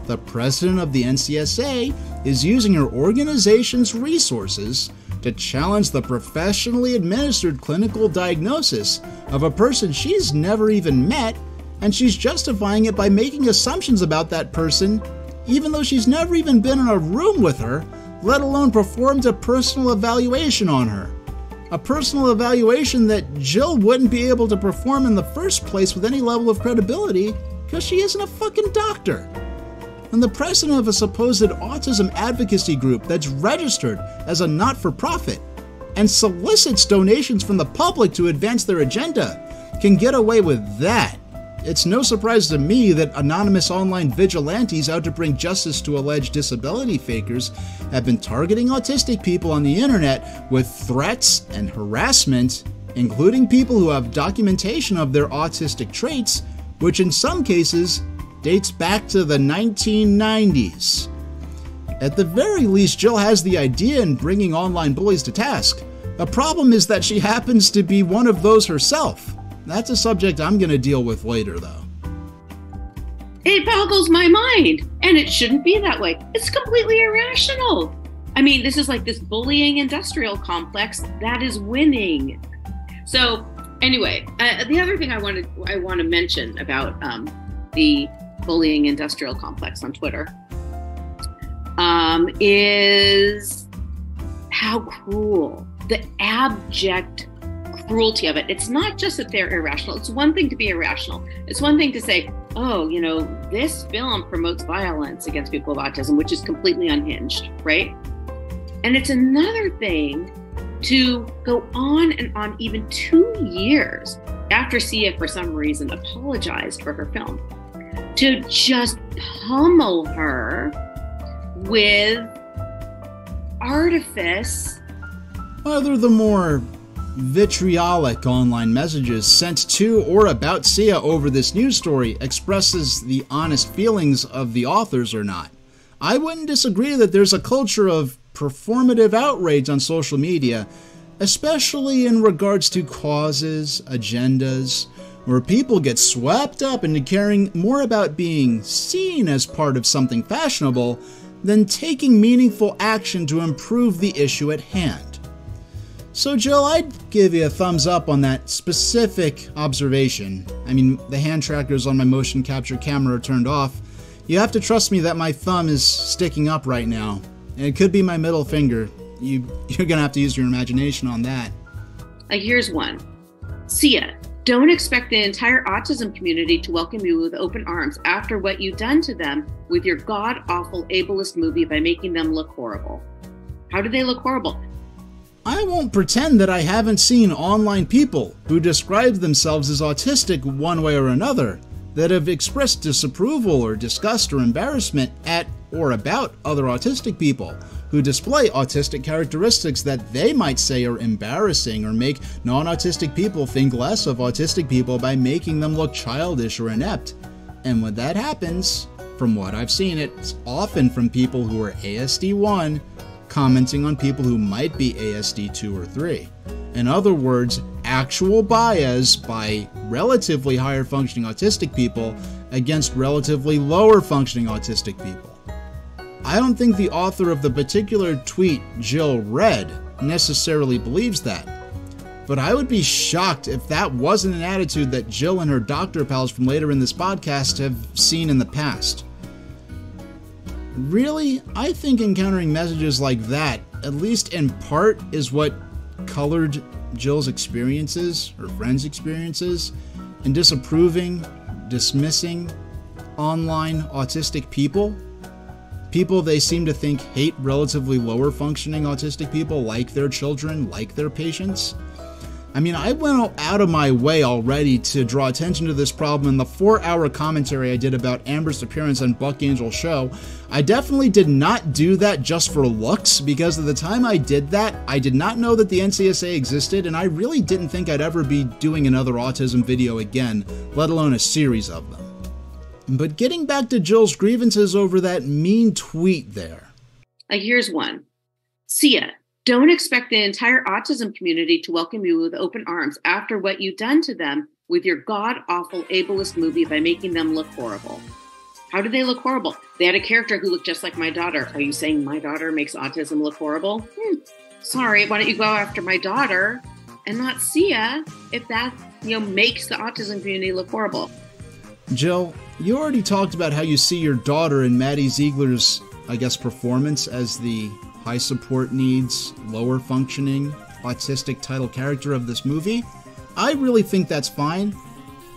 [SPEAKER 1] the president of the NCSA is using her organization's resources to challenge the professionally administered clinical diagnosis of a person she's never even met, and she's justifying it by making assumptions about that person, even though she's never even been in a room with her, let alone performed a personal evaluation on her. A personal evaluation that Jill wouldn't be able to perform in the first place with any level of credibility because she isn't a fucking doctor. And the president of a supposed autism advocacy group that's registered as a not-for-profit and solicits donations from the public to advance their agenda can get away with that. It's no surprise to me that anonymous online vigilantes out to bring justice to alleged disability fakers have been targeting autistic people on the internet with threats and harassment, including people who have documentation of their autistic traits, which in some cases dates back to the 1990s. At the very least, Jill has the idea in bringing online bullies to task. The problem is that she happens to be one of those herself. That's a subject I'm going to deal with later, though.
[SPEAKER 8] It boggles my mind, and it shouldn't be that way. It's completely irrational. I mean, this is like this bullying industrial complex that is winning. So, anyway, the other thing I want to mention about the bullying industrial complex on Twitter is how cruel, the abject cruelty of it. It's not just that they're irrational. It's one thing to be irrational. It's one thing to say, oh, you know, this film promotes violence against people with autism, which is completely unhinged, right? And it's another thing to go on and on even 2 years after Sia, for some reason, apologized for her film, to just pummel her with artifice.
[SPEAKER 1] Whether the more vitriolic online messages sent to or about Sia over this news story expresses the honest feelings of the authors or not, I wouldn't disagree that there's a culture of performative outrage on social media, especially in regards to causes, agendas, where people get swept up into caring more about being seen as part of something fashionable than taking meaningful action to improve the issue at hand. So Jill, I'd give you a thumbs up on that specific observation. I mean, the hand trackers on my motion capture camera are turned off. You have to trust me that my thumb is sticking up right now. And it could be my middle finger. You're gonna have to use your imagination on that.
[SPEAKER 8] Here's one. Sia, don't expect the entire autism community to welcome you with open arms after what you've done to them with your god-awful ableist movie by making them look horrible. How do they look horrible?
[SPEAKER 1] I won't pretend that I haven't seen online people who describe themselves as autistic one way or another that have expressed disapproval or disgust or embarrassment at or about other autistic people who display autistic characteristics that they might say are embarrassing or make non-autistic people think less of autistic people by making them look childish or inept. And when that happens, from what I've seen, it's often from people who are ASD 1 commenting on people who might be ASD 2 or 3. In other words, actual bias by relatively higher functioning autistic people against relatively lower functioning autistic people. I don't think the author of the particular tweet Jill read necessarily believes that. But I would be shocked if that wasn't an attitude that Jill and her doctor pals from later in this podcast have seen in the past. Really, I think encountering messages like that, at least in part, is what colored Jill's experiences, her friends' experiences, in disapproving, dismissing online autistic people. People they seem to think hate relatively lower functioning autistic people like their children, like their patients. I mean, I went out of my way already to draw attention to this problem in the 4-hour commentary I did about Amber's appearance on Buck Angel's show. I definitely did not do that just for looks, because at the time I did that, I did not know that the NCSA existed, and I really didn't think I'd ever be doing another autism video again, let alone a series of them. But getting back to Jill's grievances over that mean tweet there.
[SPEAKER 8] Here's one. Sia, don't expect the entire autism community to welcome you with open arms after what you've done to them with your god-awful ableist movie by making them look horrible. How did they look horrible? They had a character who looked just like my daughter. Are you saying my daughter makes autism look horrible? Sorry, why don't you go after my daughter and not Sia if that, makes the autism community look horrible?
[SPEAKER 1] Jill, you already talked about how you see your daughter in Maddie Ziegler's, performance as the high support needs, lower functioning, autistic title character of this movie. I really think that's fine.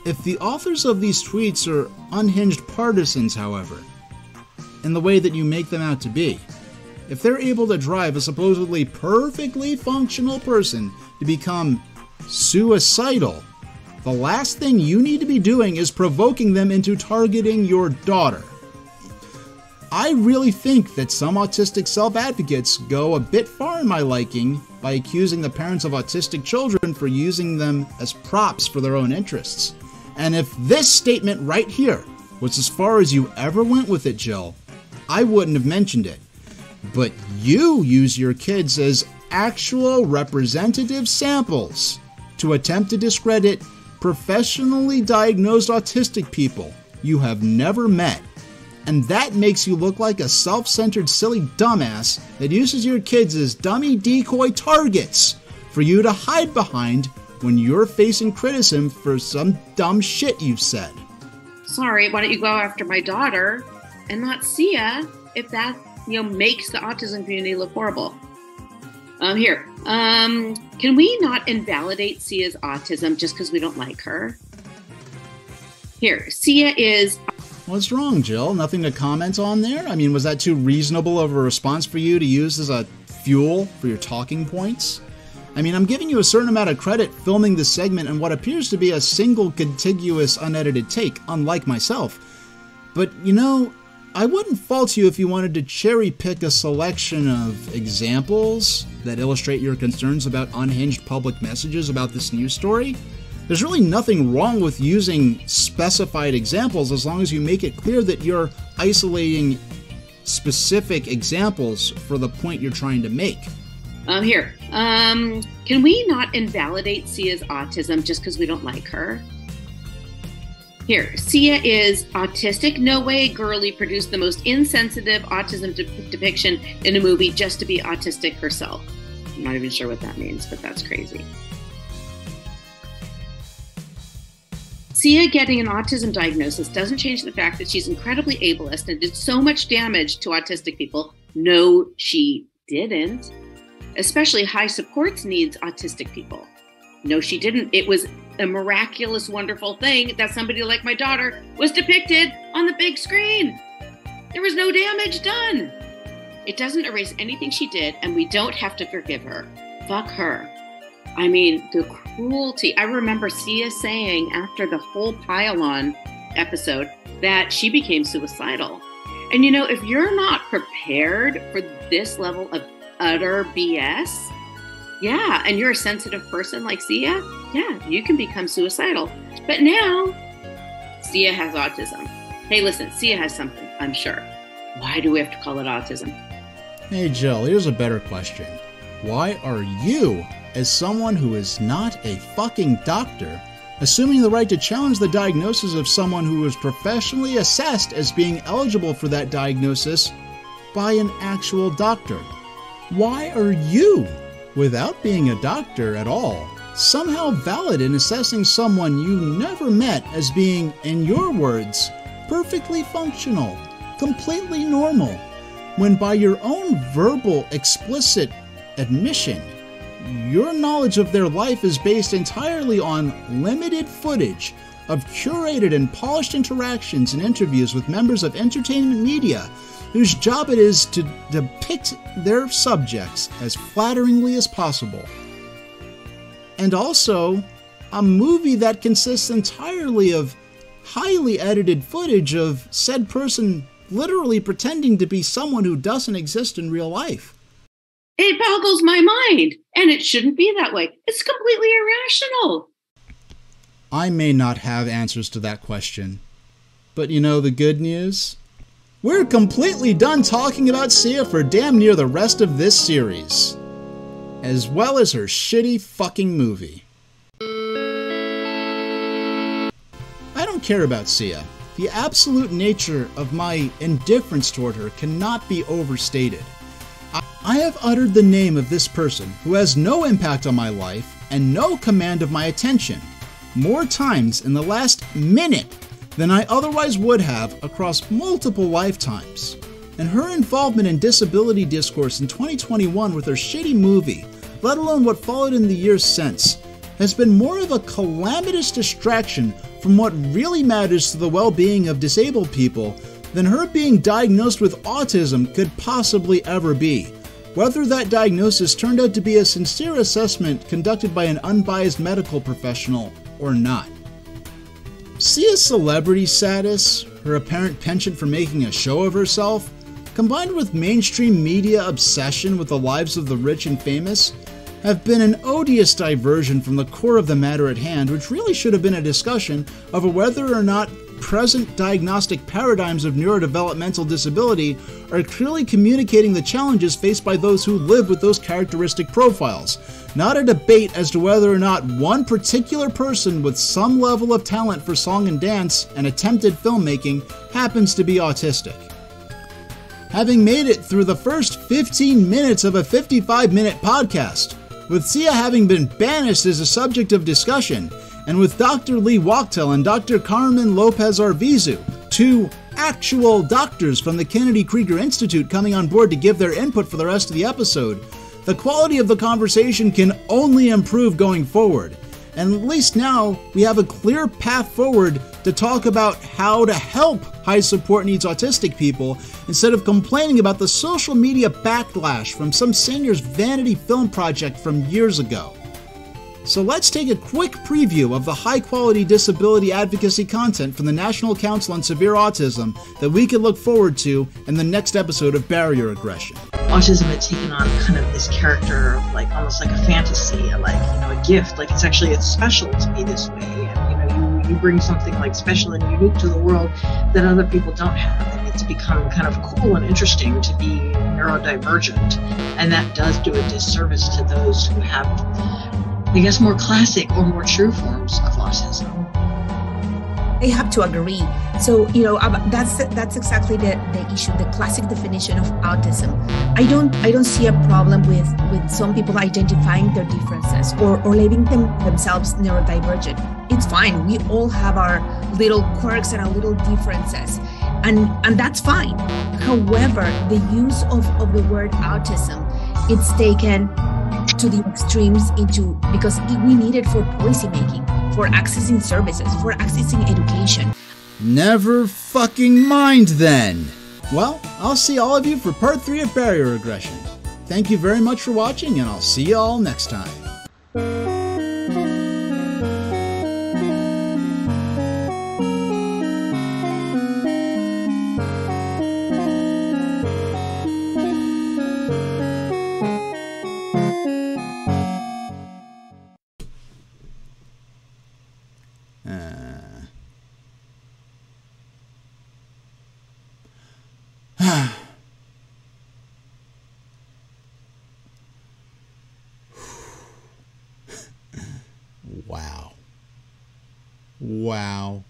[SPEAKER 1] If the authors of these tweets are unhinged partisans, however, in the way that you make them out to be, if they're able to drive a supposedly perfectly functional person to become suicidal, the last thing you need to be doing is provoking them into targeting your daughter. I really think that some autistic self-advocates go a bit far in my liking by accusing the parents of autistic children for using them as props for their own interests. And if this statement right here was as far as you ever went with it, Jill, I wouldn't have mentioned it. But you use your kids as actual representative samples to attempt to discredit professionally diagnosed autistic people you have never met. And that makes you look like a self-centered silly dumbass that uses your kids as dummy decoy targets for you to hide behind when you're facing criticism for some dumb shit you've said.
[SPEAKER 8] Sorry, why don't you go after my daughter and not Sia if that, makes the autism community look horrible? Can we not invalidate Sia's autism just because we don't like her? Here, Sia is...
[SPEAKER 1] What's wrong, Jill? Nothing to comment on there? I mean, was that too reasonable of a response for you to use as a fuel for your talking points? I mean, I'm giving you a certain amount of credit filming this segment in what appears to be a single contiguous unedited take, unlike myself. But, I wouldn't fault you if you wanted to cherry pick a selection of examples that illustrate your concerns about unhinged public messages about this news story. There's really nothing wrong with using specified examples as long as you make it clear that you're isolating specific examples for the point you're trying to make.
[SPEAKER 8] Can we not invalidate Sia's autism just because we don't like her? Here, Sia is autistic. No way Girly produced the most insensitive autism depiction in a movie just to be autistic herself. I'm not even sure what that means, but that's crazy. Sia getting an autism diagnosis doesn't change the fact that she's incredibly ableist and did so much damage to autistic people. No, she didn't. Especially high supports needs autistic people. No, she didn't. It was a miraculous, wonderful thing that somebody like my daughter was depicted on the big screen. There was no damage done. It doesn't erase anything she did, and we don't have to forgive her. Fuck her. I mean, the cruelty. I remember Sia saying after the whole pile-on episode that she became suicidal. And if you're not prepared for this level of utter BS, yeah, and you're a sensitive person like Sia, yeah, you can become suicidal. But now, Sia has autism. Hey, listen, Sia has something, I'm sure. Why do we have to call it autism?
[SPEAKER 1] Hey, Jill, here's a better question. Why are you, as someone who is not a fucking doctor, assuming the right to challenge the diagnosis of someone who was professionally assessed as being eligible for that diagnosis by an actual doctor. Why are you, without being a doctor at all, somehow valid in assessing someone you never met as being, in your words, perfectly functional, completely normal, when by your own verbal, explicit admission, your knowledge of their life is based entirely on limited footage of curated and polished interactions and interviews with members of entertainment media whose job it is to depict their subjects as flatteringly as possible. And also, a movie that consists entirely of highly edited footage of said person literally pretending to be someone who doesn't exist in real life.
[SPEAKER 8] It boggles my mind, and it shouldn't be that way. It's completely irrational.
[SPEAKER 1] I may not have answers to that question, but you know the good news? We're completely done talking about Sia for damn near the rest of this series, as well as her shitty fucking movie. I don't care about Sia. The absolute nature of my indifference toward her cannot be overstated. I have uttered the name of this person who has no impact on my life and no command of my attention more times in the last minute than I otherwise would have across multiple lifetimes. And her involvement in disability discourse in 2021 with her shitty movie, let alone what followed in the years since, has been more of a calamitous distraction from what really matters to the well-being of disabled people than her being diagnosed with autism could possibly ever be, whether that diagnosis turned out to be a sincere assessment conducted by an unbiased medical professional or not. Sia's celebrity status, her apparent penchant for making a show of herself, combined with mainstream media obsession with the lives of the rich and famous, have been an odious diversion from the core of the matter at hand, which really should have been a discussion over whether or not present diagnostic paradigms of neurodevelopmental disability are clearly communicating the challenges faced by those who live with those characteristic profiles, not a debate as to whether or not one particular person with some level of talent for song and dance and attempted filmmaking happens to be autistic. Having made it through the first 15 minutes of a 55-minute podcast, with Sia having been banished as a subject of discussion, and with Dr. Lee Wachtel and Dr. Carmen Lopez Arvizu, two actual doctors from the Kennedy Krieger Institute, coming on board to give their input for the rest of the episode, the quality of the conversation can only improve going forward. And at least now we have a clear path forward to talk about how to help high support needs autistic people instead of complaining about the social media backlash from some senior's vanity film project from years ago. So let's take a quick preview of the high-quality disability advocacy content from the National Council on Severe Autism that we can look forward to in the next episode of Barrier Aggression.
[SPEAKER 5] Autism had taken on kind of this character of like almost like a fantasy, like, you know, a gift. Like it's special to be this way, and you know, you bring something like special and unique to the world that other people don't have, and it's become kind of cool and interesting to be neurodivergent, and that does do a disservice to those who have, I guess, more classic or more true forms of autism.
[SPEAKER 3] I have to agree. So, you know, that's exactly the issue, the classic definition of autism. I don't see a problem with some people identifying their differences or labeling themselves neurodivergent. It's fine. We all have our little quirks and our little differences, and that's fine. However, the use of the word autism, it's taken to the extremes because we need it for policymaking, for accessing services, for accessing education.
[SPEAKER 1] Never fucking mind then. Well, I'll see all of you for part 3 of Barrier Aggression. Thank you very much for watching, and I'll see you all next time. Wow.